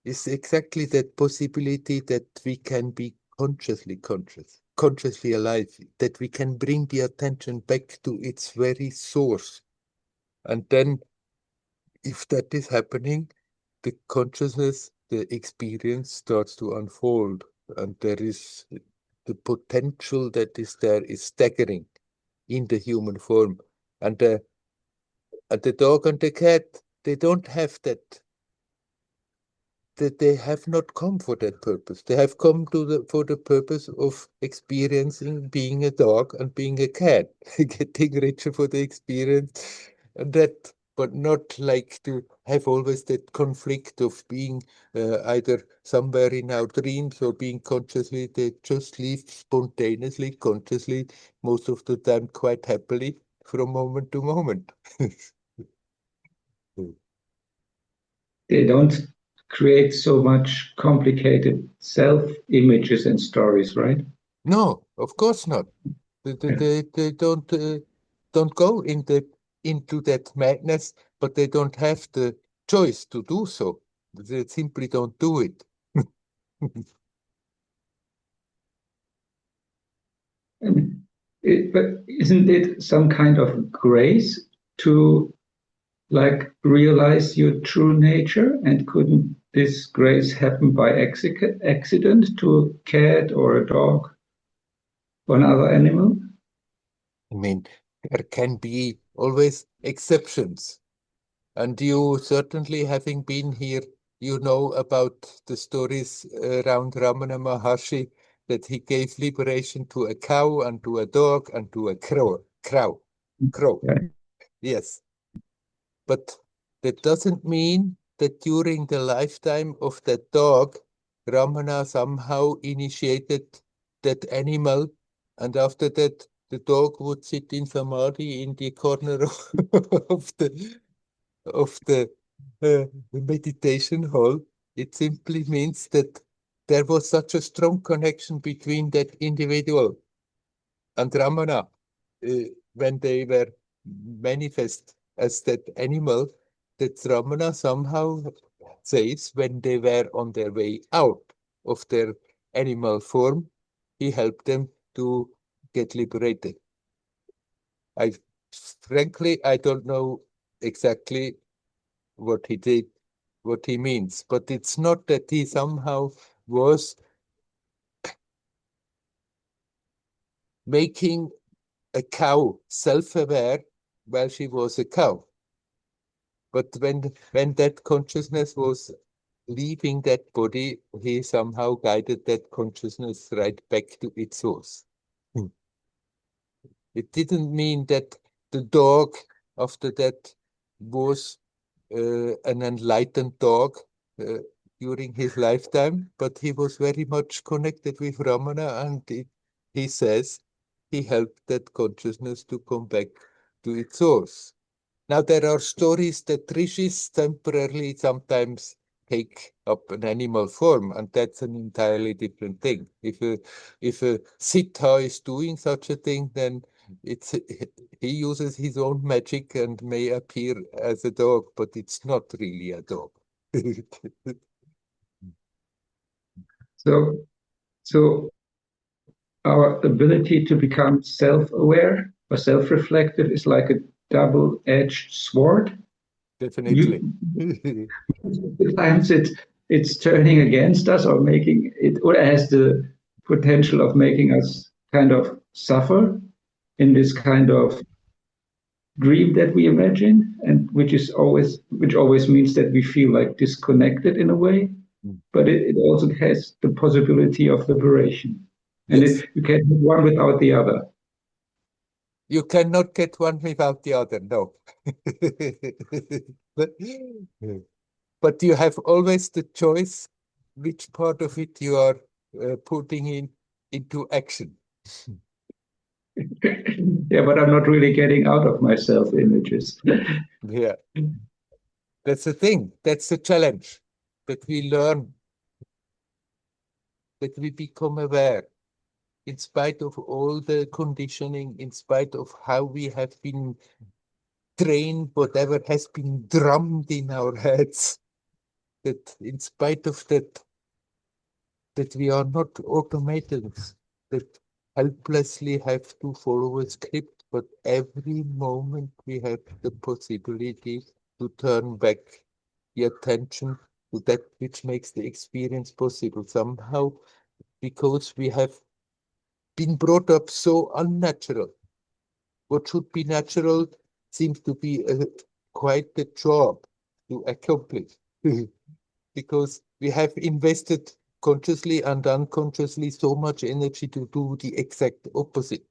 is exactly that possibility that we can be consciously conscious, consciously alive, that we can bring the attention back to its very source. And then, if that is happening, the consciousness, the experience starts to unfold, and there is the potential that is there is staggering in the human form. And the dog and the cat, they don't have that, that they have not come for that purpose. They have come for the purpose of experiencing being a dog and being a cat, getting richer for the experience, and that, but not like to have always that conflict of being either somewhere in our dreams or being consciously. They just live spontaneously, consciously, most of the time quite happily from moment to moment. They don't create so much complicated self images and stories, right? No, of course not. Yeah. They don't go into that madness, but they don't have the choice to do so. They simply don't do it. And but isn't it some kind of grace to like realize your true nature? And couldn't this grace happen by accident to a cat or a dog or another animal? I mean, there can be always exceptions. And you certainly, having been here, you know about the stories around Ramana Maharshi, that he gave liberation to a cow and to a dog and to a crow. Yeah. Yes. But that doesn't mean that during the lifetime of that dog, Ramana somehow initiated that animal, and after that, the dog would sit in samadhi in the corner of the meditation hall. It simply means that there was such a strong connection between that individual and Ramana when they were manifest as that animal, that Ramana somehow says when they were on their way out of their animal form, he helped them to get liberated. I frankly, I don't know exactly what he did, what he means, but it's not that he somehow was making a cow self-aware while she was a cow. But when that consciousness was leaving that body, he somehow guided that consciousness right back to its source. Hmm. It didn't mean that the dog after that was an enlightened dog uh, during his lifetime, but he was very much connected with Ramana, and he says he helped that consciousness to come back to its source. Now, there are stories that rishis temporarily sometimes take up an animal form, and that's an entirely different thing. If a siddha is doing such a thing, then it's he uses his own magic and may appear as a dog, but it's not really a dog. So, so our ability to become self-aware or self-reflective is like a double-edged sword. Definitely. You Sometimes it's turning against us or making it, or has the potential of making us kind of suffer in this kind of dream that we imagine, and which always means that we feel like disconnected in a way, but it also has the possibility of liberation, and Yes. you can't have one without the other. You cannot get one without the other, no. But, but you have always the choice which part of it you are putting into action. Yeah, but I'm not really getting out of my self images. Yeah, that's the thing. That's the challenge, that we learn, that we become aware, in spite of all the conditioning, in spite of how we have been trained, whatever has been drummed in our heads, that in spite of that, that we are not automatons that helplessly have to follow a script, but every moment we have the possibility to turn back the attention to that which makes the experience possible somehow, because we have been brought up so unnatural. What should be natural seems to be quite a job to accomplish. Because we have invested consciously and unconsciously so much energy to do the exact opposite.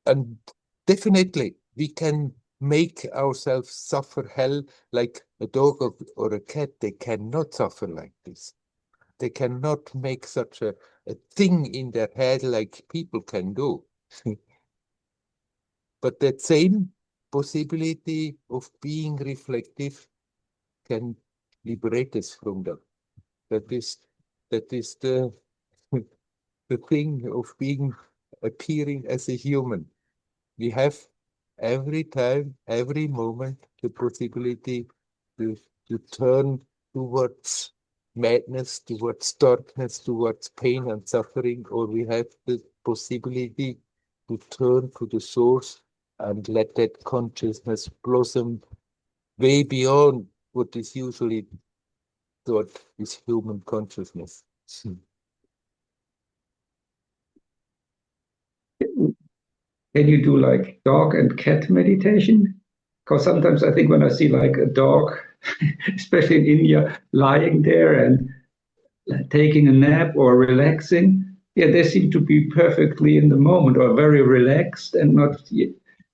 And definitely we can make ourselves suffer hell like a dog or a cat. They cannot suffer like this. They cannot make such a thing in their head like people can do. But that same possibility of being reflective can liberate us from that. That is the thing of being appearing as a human. We have every time, every moment, the possibility to, to turn towards madness, towards darkness, towards pain and suffering, or we have the possibility to turn to the source and let that consciousness blossom way beyond what is usually thought is human consciousness. Can you do like dog and cat meditation? Because sometimes I think when I see like a dog, especially in India, lying there and taking a nap or relaxing, yeah, they seem to be perfectly in the moment or very relaxed and not.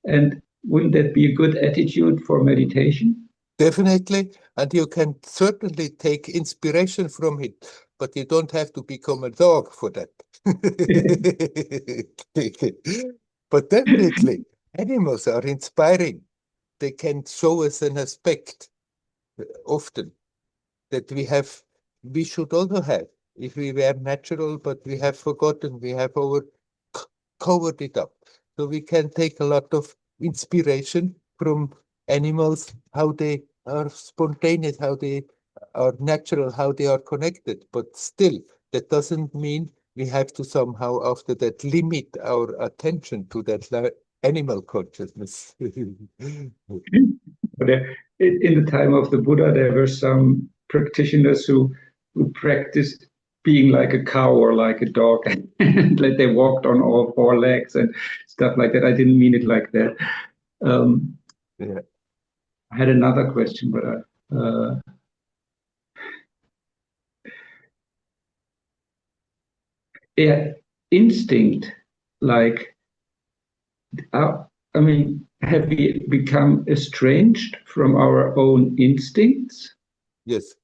And wouldn't that be a good attitude for meditation? Definitely, and you can certainly take inspiration from it, but you don't have to become a dog for that. But definitely, animals are inspiring. They can show us an aspect often that we should also have if we were natural, but we have forgotten, we have covered it up. So we can take a lot of inspiration from animals, how they are spontaneous, how they are natural, how they are connected. But still, that doesn't mean we have to somehow, after that, limit our attention to that animal consciousness. In the time of the Buddha, there were some practitioners who practiced being like a cow or like a dog, and like they walked on all four legs and stuff like that. I didn't mean it like that. Yeah. I had another question, but yeah, instinct, like, I mean, have we become estranged from our own instincts? Yes,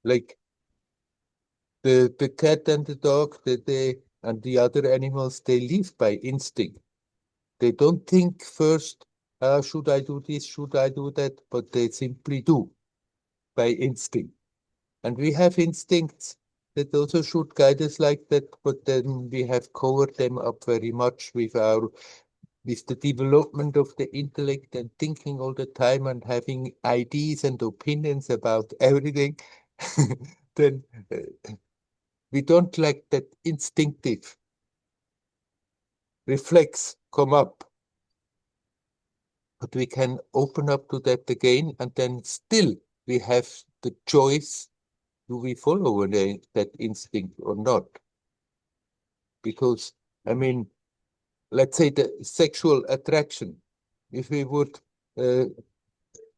like the cat and the dog, they and the other animals, they live by instinct. They don't think first, should I do this, should I do that, but they simply do by instinct. And we have instincts that also should guide us like that, but then we have covered them up very much with the development of the intellect and thinking all the time and having ideas and opinions about everything. Then we don't let that instinctive reflex come up, but we can open up to that again, and then still we have the choice: do we follow that instinct or not? Because, I mean, let's say the sexual attraction, if we would, uh,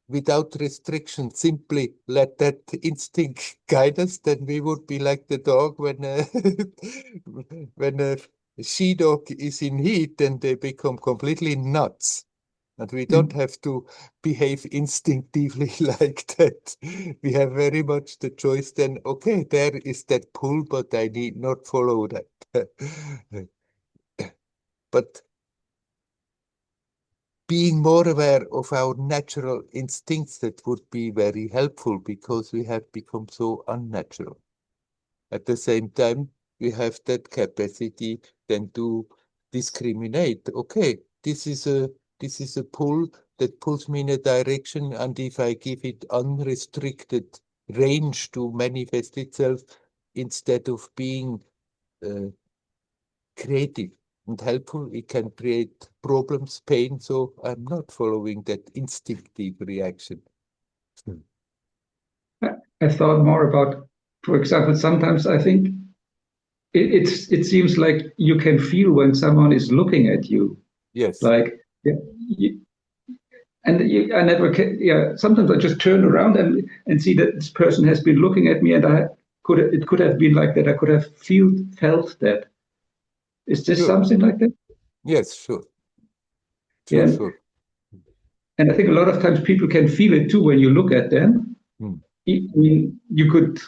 without restriction, simply let that instinct guide us, then we would be like the dog when when a she-dog is in heat, then they become completely nuts. And we don't have to behave instinctively like that. We have very much the choice then, okay, there is that pull, but I need not follow that. But being more aware of our natural instincts, that would be very helpful because we have become so unnatural. At the same time, we have that capacity then to discriminate. Okay, this is a pull that pulls me in a direction, and if I give it unrestricted range to manifest itself instead of being creative and helpful. It can create problems, pain. So I'm not following that instinctive reaction. I thought more about, for example, sometimes I think it seems like you can feel when someone is looking at you. Yes. Like, yeah, I never can, yeah, sometimes I just turn around and see that this person has been looking at me, and it could have been like that. I could have felt that. Is this Sure. something like that? Yes, sure. Yeah. Sure. And I think a lot of times people can feel it too when you look at them. Hmm. I mean, you could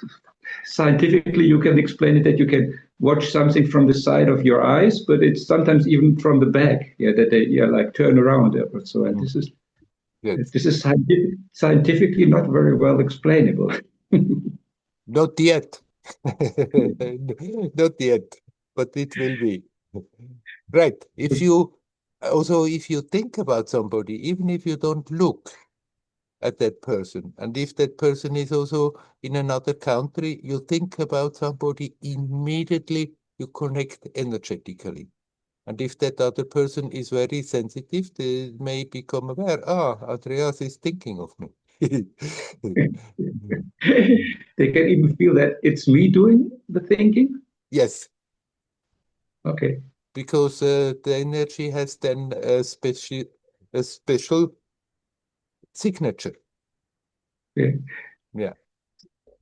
scientifically you can explain it that you can watch something from the side of your eyes, but it's sometimes even from the back. Yeah, that they like turn around or so. And Hmm. Yes. this is scientifically not very well explainable. Not yet. Not yet, but it will be. Right. If you think about somebody, even if you don't look at that person, and if that person is also in another country, you think about somebody, immediately you connect energetically. And if that other person is very sensitive, they may become aware, Andreas is thinking of me. They can even feel that it's me doing the thinking. Yes, Okay. because the energy has then a special signature. Yeah. Yeah.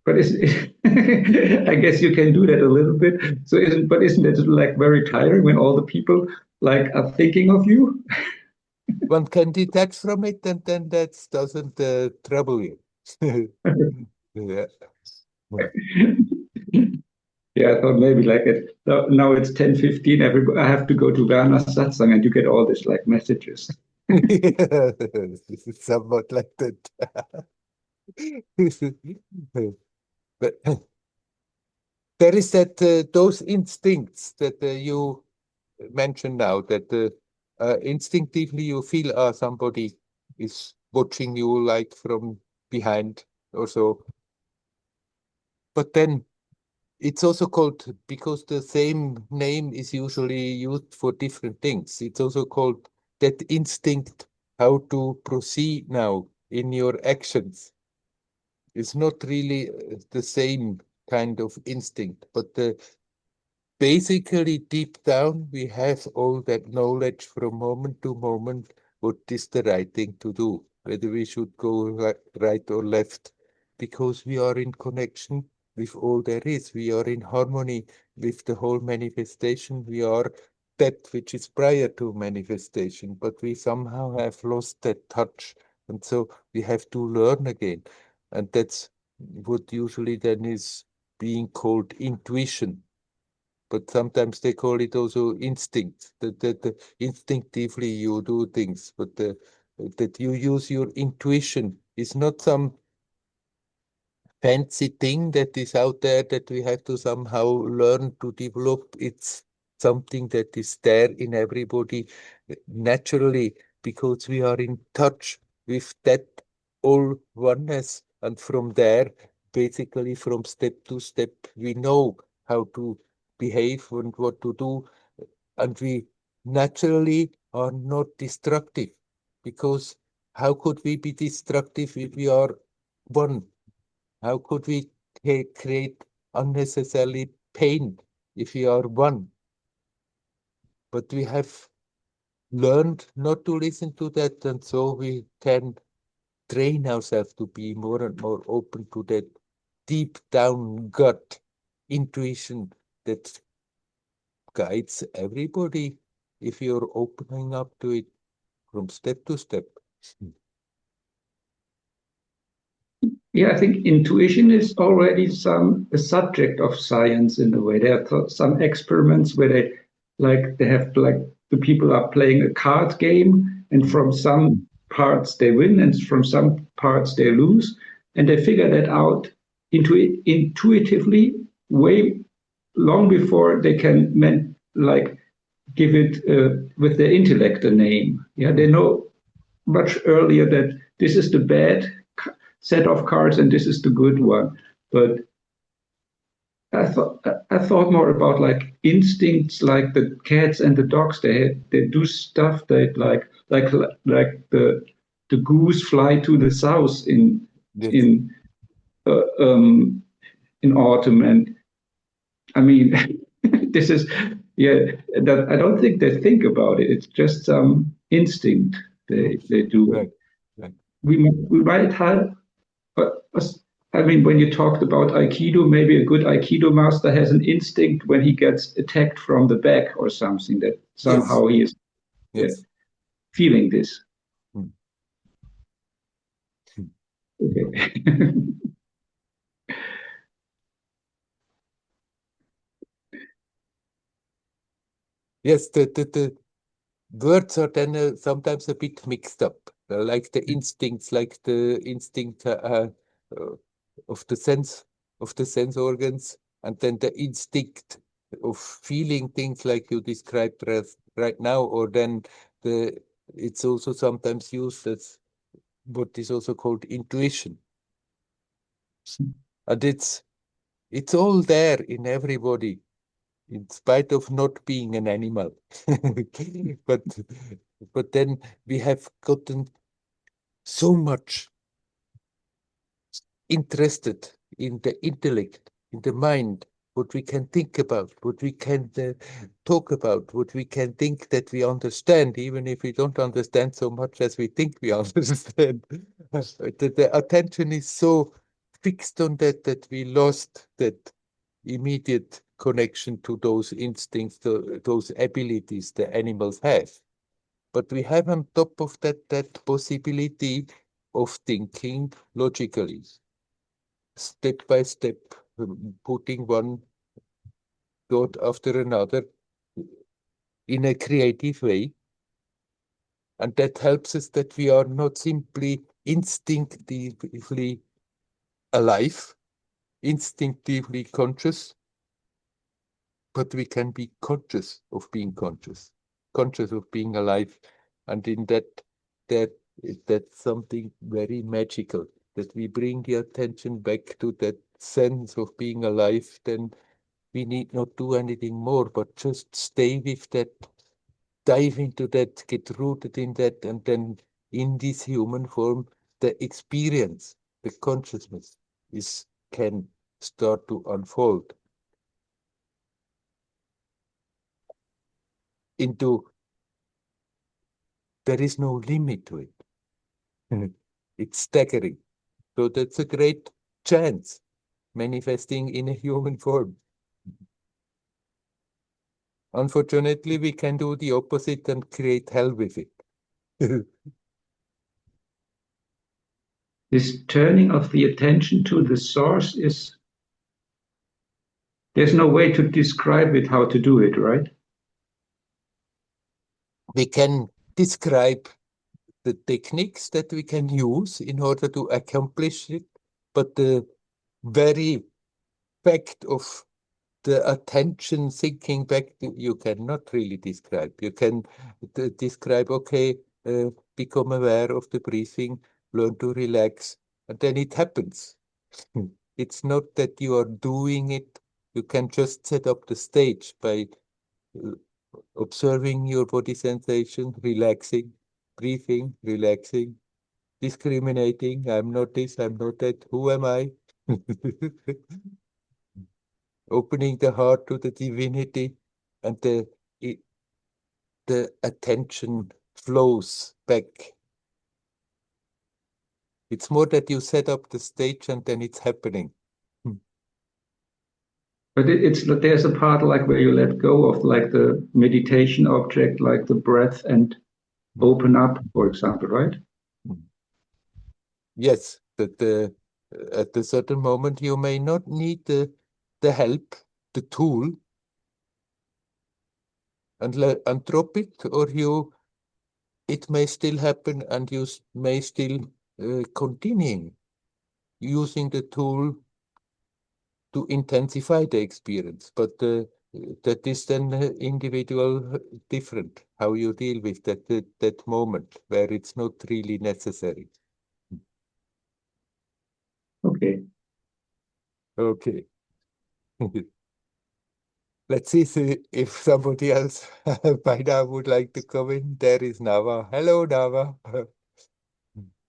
But I guess you can do that a little bit. So isn't it like very tiring when all the people like are thinking of you? One can detach from it, and then that doesn't trouble you. Yeah. Yeah, I thought maybe like it. Now it's 10:15. Everybody, I have to go to Werner Satsang, and you get all these like messages. This is somewhat like that. But there is that those instincts that you mentioned now, that instinctively you feel somebody is watching you like from behind or so. But then it's also called, because the same name is usually used for different things. It's also called that instinct, how to proceed now in your actions. It's not really the same kind of instinct, but basically deep down we have all that knowledge from moment to moment what is the right thing to do, whether we should go right or left, because we are in connection with all there is. We are in harmony with the whole manifestation. We are that which is prior to manifestation, but we somehow have lost that touch. And so we have to learn again. And that's what usually then is being called intuition, but sometimes they call it also instinct. That instinctively you do things, but that you use your intuition is not some fancy thing that is out there that we have to somehow learn to develop. It's something that is there in everybody naturally, because we are in touch with that all oneness. And from there, basically from step to step, we know how to behave and what to do. And we naturally are not destructive, because how could we be destructive if we are one? How could we create unnecessarily pain if we are one? But we have learned not to listen to that, and so we can train ourselves to be more and more open to that deep down gut intuition that guides everybody if you're opening up to it from step to step. Yeah, I think intuition is already a subject of science in a way. There are some experiments where they have like the people are playing a card game, and from some parts they win, and from some parts they lose, and they figure that out intuitively way long before they can like give it with their intellect a name. Yeah, they know much earlier that this is the bad set of cards and this is the good one. But I thought more about like instincts, like the cats and the dogs. They do stuff that like the goose fly to the south Yes, in uh, um, in autumn, and I mean this is yeah that I don't think they think about it. It's just some instinct they do. right, right. We might have I mean, when you talked about Aikido, maybe a good Aikido master has an instinct when he gets attacked from the back or something that Yes, somehow he is yeah, yes. feeling this. Mm. Okay. Yes, the words are then sometimes a bit mixed up, like the instincts, like the instinct uh, of the sense organs, and then the instinct of feeling things like you described right now, or then the it's also sometimes used as what is also called intuition, and it's all there in everybody, in spite of not being an animal. But but then we have gotten so much interested in the intellect, in the mind, what we can think about, what we can talk about, what we can think that we understand, even if we don't understand so much as we think we understand. The attention is so fixed on that that we lost that immediate connection to those instincts, to those abilities the animals have. But we have on top of that possibility of thinking logically, step by step, putting one thought after another in a creative way. And that helps us that we are not simply instinctively alive, instinctively conscious, but we can be conscious of being conscious, conscious of being alive. And in that that's something very magical, that we bring the attention back to that sense of being alive, then we need not do anything more, but just stay with that, dive into that, get rooted in that, and then in this human form, the experience, the consciousness is can start to unfold into there is no limit to it. It's staggering. So that's a great chance manifesting in a human form. Unfortunately, we can do the opposite and create hell with it. This turning of the attention to the source is, there's no way to describe it how to do it, right? We can describe the techniques that we can use in order to accomplish it, but the very fact of the attention sinking back, you cannot really describe. You can describe, okay, become aware of the breathing, learn to relax, and then it happens. It's not that you are doing it. You can just set up the stage by uh, observing your body sensation, relaxing, breathing, relaxing, discriminating. I'm not this, I'm not that. Who am I? Opening the heart to the divinity, and the attention flows back. It's more that you set up the stage and then it's happening. Hmm. But it's there's a part like where you let go of like the meditation object, like the breath, and Hmm. open up, for example, right? Hmm. Yes, that at a certain moment you may not need the help, the tool, and drop it, or you it may still happen, and you may still continue using the tool to intensify the experience. But that is then individual different, how you deal with that moment where it's not really necessary. Okay. Okay. Let's see if somebody else by now would like to come in. There is Nava. Hello, Nava.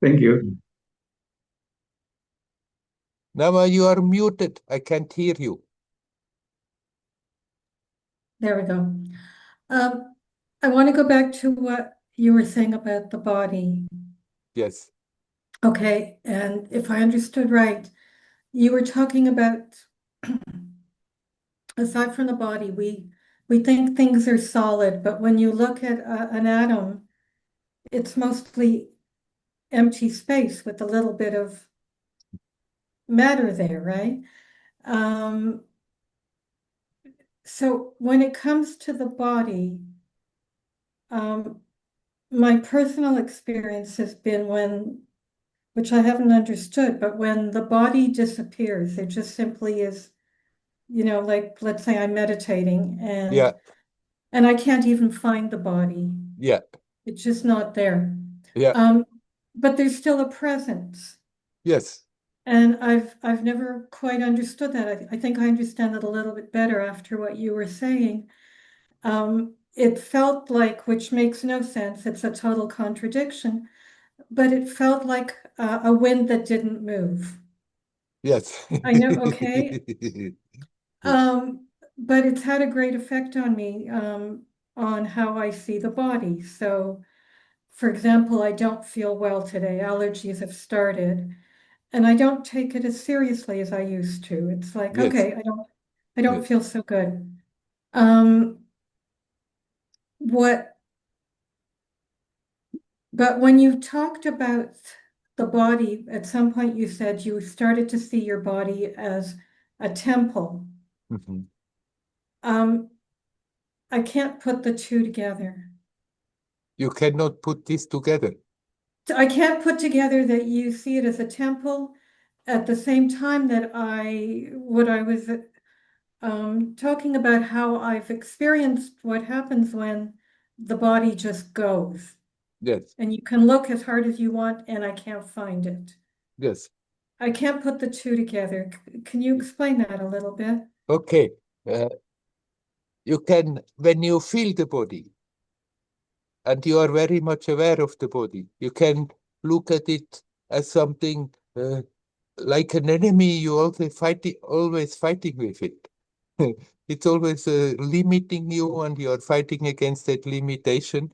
Thank you. Nava, you are muted. I can't hear you. There we go. I want to go back to what you were saying about the body. Yes. Okay, and if I understood right, you were talking about aside from the body, we think things are solid, but when you look at an atom, it's mostly empty space with a little bit of matter there, right? So when it comes to the body, my personal experience has been which I haven't understood, but when the body disappears, it just simply is, like let's say I'm meditating Yeah. and I can't even find the body. Yeah. It's just not there. Yeah. But there's still a presence. Yes. And I've never quite understood that. I think I understand it a little bit better after what you were saying. It felt like, which makes no sense, it's a total contradiction, but it felt like a wind that didn't move. Yes. I know, okay. But it's had a great effect on me, on how I see the body. So, for example, I don't feel well today. Allergies have started, and I don't take it as seriously as I used to. It's like, Yes. okay, I don't Yes. feel so good. Um, what, but when you talked about the body, at some point you said you started to see your body as a temple. Mhm. Um, I can't put the two together. You cannot put this together. I can't put together that you see it as a temple at the same time that what I was talking about how I've experienced what happens when the body just goes. Yes. And you can look as hard as you want, and I can't find it. Yes. I can't put the two together. Can you explain that a little bit? Okay. You can, when you feel the body, and you are very much aware of the body, you can look at it as something like an enemy. You always fighting with it. It's always limiting you, and you are fighting against that limitation.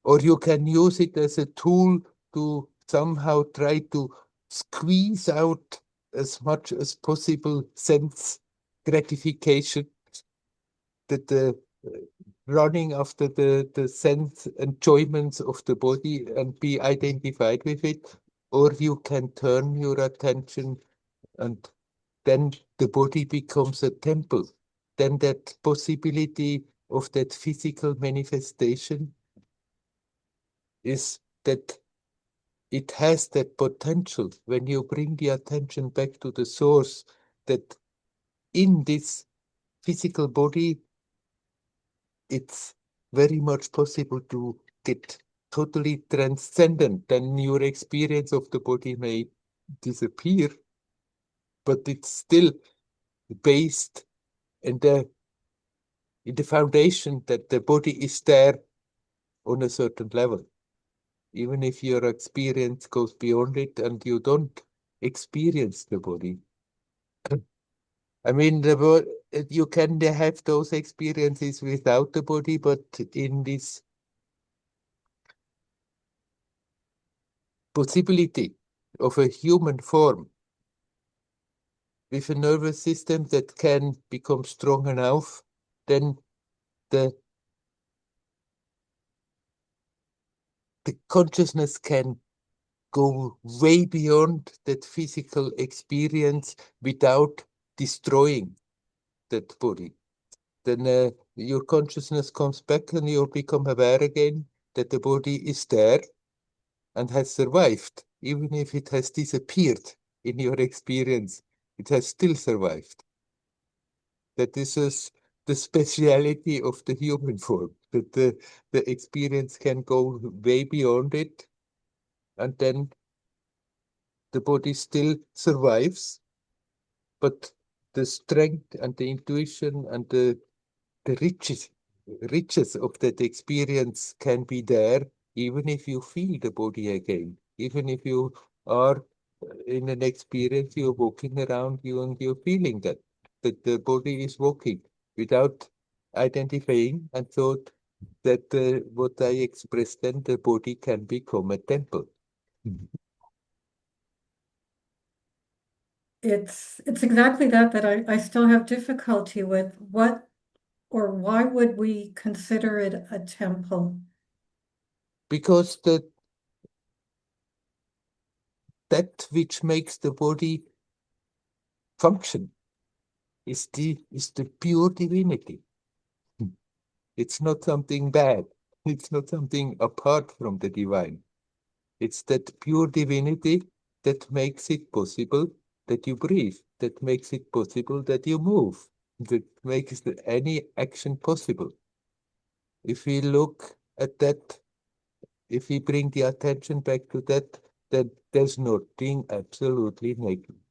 Or you can use it as a tool to somehow try to squeeze out as much as possible sense gratification, that the running after the sense enjoyments of the body and be identified with it. Or you can turn your attention, and then the body becomes a temple. Then that possibility of that physical manifestation is that it has that potential when you bring the attention back to the source, that in this physical body, it's very much possible to get totally transcendent. Then your experience of the body may disappear, but it's still based in the foundation that the body is there on a certain level. Even if your experience goes beyond it and you don't experience the body. I mean, you can have those experiences without the body, but in this possibility of a human form with a nervous system that can become strong enough, then the, the consciousness can go way beyond that physical experience without destroying that body. Then your consciousness comes back and you become aware again that the body is there and has survived. Even if it has disappeared in your experience, it has still survived. That is the speciality of the human form, that the experience can go way beyond it, and then the body still survives, but the strength and the intuition and the riches of that experience can be there, even if you feel the body again, even if you are in an experience, you're walking around you and you're feeling that the body is walking without identifying, and thought that what I expressed then, the body can become a temple. It's exactly that I still have difficulty with. What or why would we consider it a temple? Because that which makes the body function is the pure divinity. It's not something bad. It's not something apart from the divine. It's that pure divinity that makes it possible that you breathe, that makes it possible that you move, that makes any action possible. If we look at that, if we bring the attention back to that, then there's nothing, absolutely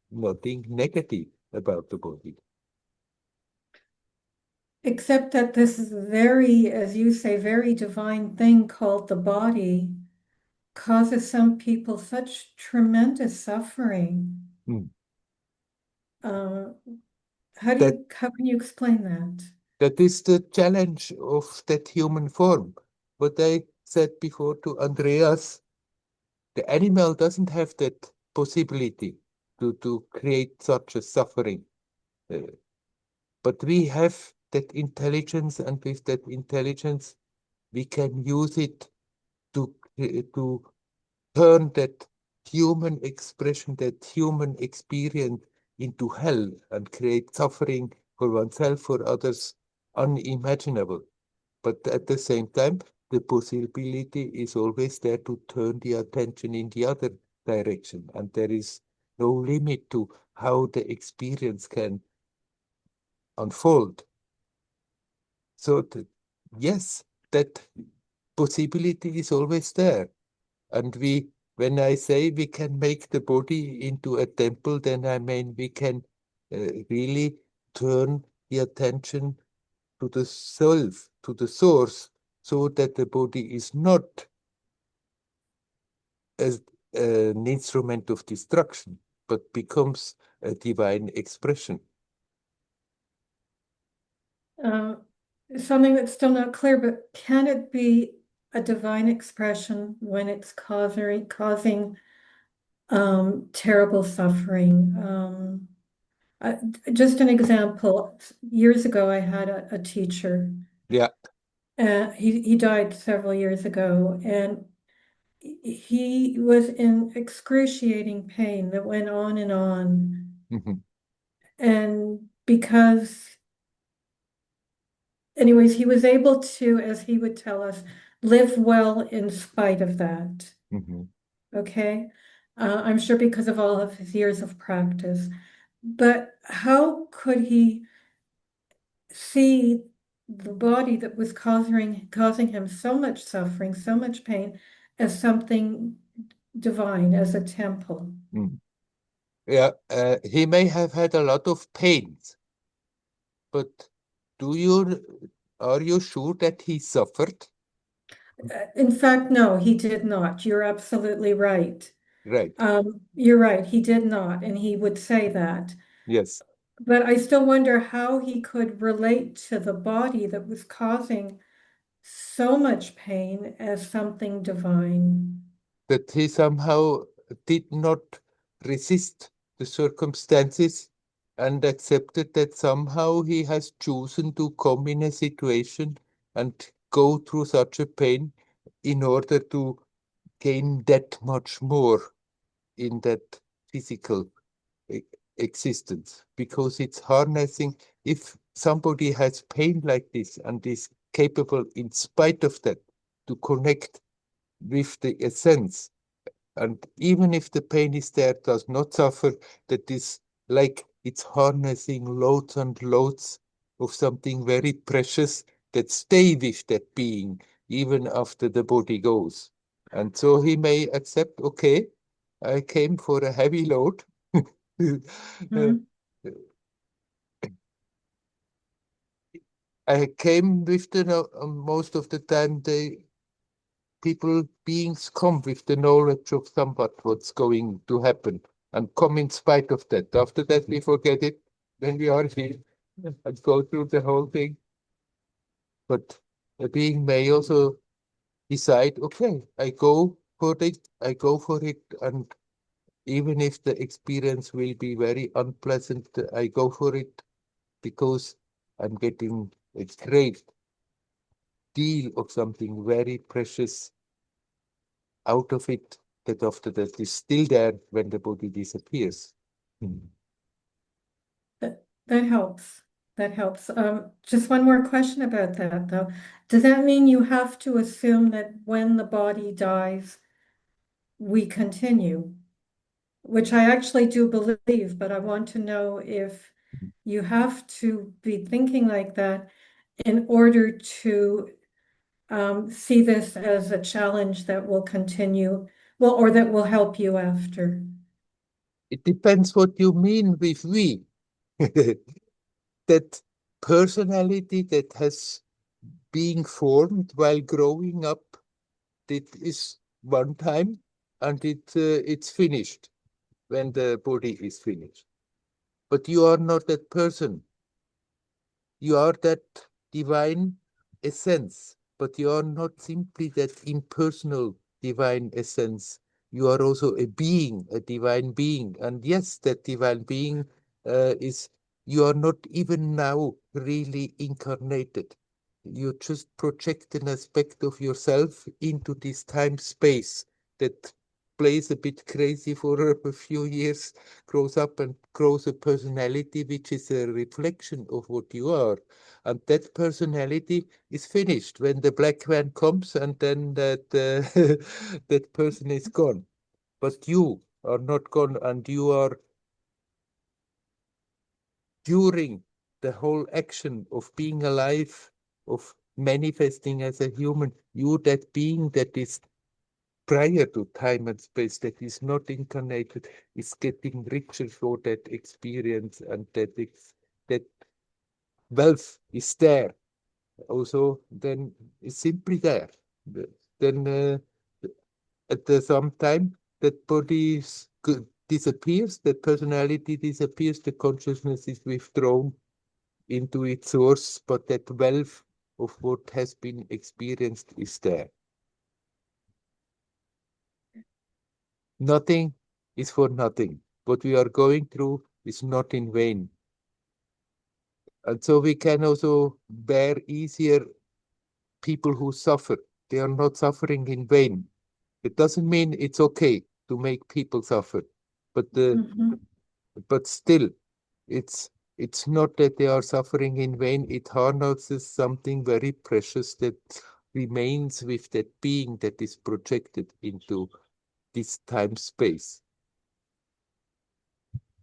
nothing negative about the body. Except that this very, as you say, very divine thing called the body causes some people such tremendous suffering. Mm. Uh, That how can you explain that? that is the challenge of that human form. What I said before to Andreas, the animal doesn't have that possibility to create such a suffering. Uh, but we have that intelligence, and with that intelligence, we can use it to turn that human expression, that human experience into hell, and create suffering for oneself, for others, unimaginable. But at the same time, the possibility is always there to turn the attention in the other direction. And there is no limit to how the experience can unfold. So, yes, that possibility is always there. And when I say we can make the body into a temple, then I mean we can really turn the attention to the self, to the source, so that the body is not as an instrument of destruction, but becomes a divine expression. Uh, Something that's still not clear, but can it be a divine expression when it's causing terrible suffering? Uh, just an example. Years ago, I had a teacher. Yeah. He died several years ago, and he was in excruciating pain that went on and on. Mhm. And because, anyways, he was able to, as he would tell us, live well in spite of that. Mhm. Okay. I'm sure because of all of his years of practice. But how could he see the body that was causing him so much suffering, so much pain, as something divine, as a temple? Mm. Yeah, he may have had a lot of pains, but are you sure that he suffered? In fact, no, he did not. You're absolutely right. Right. You're right, he did not, and he would say that. Yes. But I still wonder how he could relate to the body that was causing so much pain as something divine. That he somehow did not resist the circumstances and accepted that somehow he has chosen to come in a situation and go through such a pain in order to gain that much more in that physical e- existence, because it's harnessing. If somebody has pain like this and is capable, in spite of that, to connect with the essence, and even if the pain is there, does not suffer, that is like it's harnessing loads and loads of something very precious that stay with that being even after the body goes. And so he may accept, okay, I came for a heavy load. Mhm. I came with the most of the time beings come with the knowledge of somewhat what's going to happen and come in spite of that. After that, we forget it when we are here and go through the whole thing. But a being may also decide, okay, I go for it, and even if the experience will be very unpleasant, I go for it because I'm getting a great deal of something very precious out of it that after that is still there when the body disappears. That helps. That helps. Just one more question about that, though. Does that mean you have to assume that when the body dies, we continue? Which I actually do believe, but I want to know if you have to be thinking like that in order to see this as a challenge that will continue, well, or that will help you after. It depends what you mean with we. That personality that has been formed while growing up, that is one time, and it's finished when the body is finished. But you are not that person. You are that divine essence, but you are not simply that impersonal divine essence. You are also a being, a divine being. And yes, that divine being you are not even now really incarnated. You just project an aspect of yourself into this time space that plays a bit crazy for a few years, grows up and grows a personality which is a reflection of what you are. And that personality is finished when the black van comes, and then that person is gone. But you are not gone, and you are during the whole action of being alive, of manifesting as a human, you that being that is prior to time and space, that is not incarnated, is getting richer for that experience, and that wealth is there. Also, then it's simply there. Then at the same time, that body disappears, that personality disappears, the consciousness is withdrawn into its source, but that wealth of what has been experienced is there. Nothing is for nothing. What we are going through is not in vain. And so we can also bear easier people who suffer. They are not suffering in vain. It doesn't mean it's okay to make people suffer, but Mhm. but still, it's it's not that they are suffering in vain. It harnesses something very precious that remains with that being that is projected into this time space.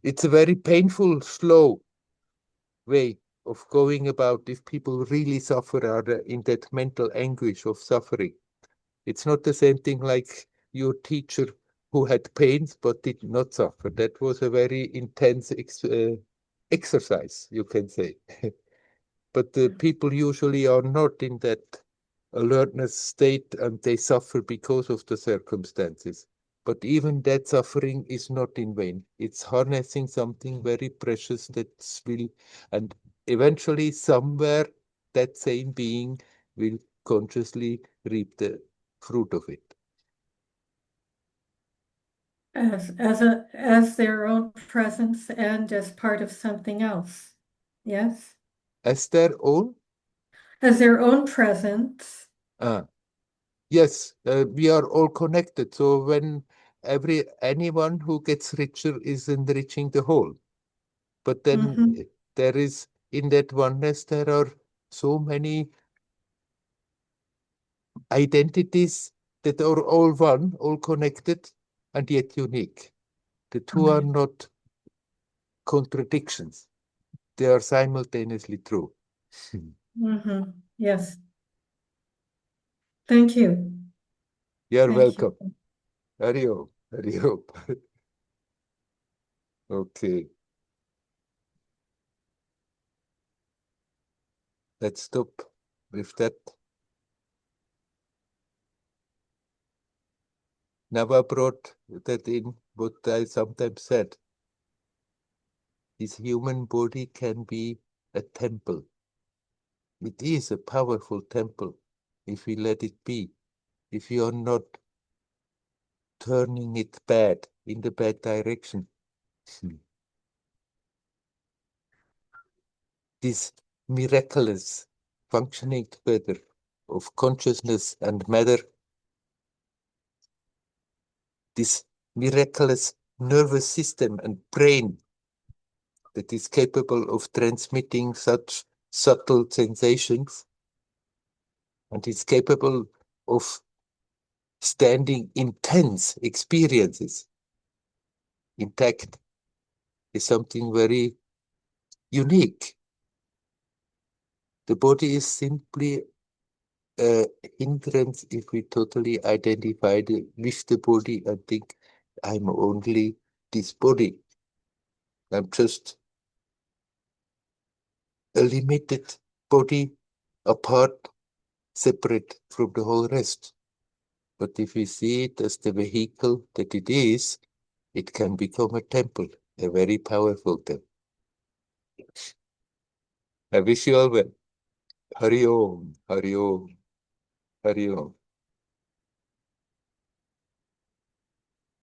It's a very painful, slow way of going about if people really suffer, are in that mental anguish of suffering. It's not the same thing like your teacher who had pains but did not suffer. That was a very intense exercise, you can say. But the people usually are not in that alertness state, and they suffer because of the circumstances. But even that suffering is not in vain. It's harnessing something very precious that will, and eventually somewhere that same being will consciously reap the fruit of it. As their own presence and as part of something else. Yes? As their own, As their own presence. ah, yes, we are all connected. So when anyone who gets richer is enriching the whole. But then Mhm. there is, in that oneness, there are so many identities that are all one, all connected, and yet unique. The two are Okay. not contradictions. They are simultaneously true. Yes. Thank you. You're Thank you. welcome. Hario. Hari Om. Okay. Let's stop with that. Now I brought that in what I sometimes said. This human body can be a temple. It is a powerful temple if we let it be, if we are not turning it bad, in the bad direction. This miraculous functioning together of consciousness and matter, this miraculous nervous system and brain that is capable of transmitting such subtle sensations and is capable of standing intense experiences intact is something very unique. The body is simply a hindrance if we totally identify with the body and think, I'm only this body. I'm just a limited body apart, separate from the whole rest. But if we see it as the vehicle that it is, it can become a temple, a very powerful temple. I wish you all well. Hari Om, Hari Om, Hari Om.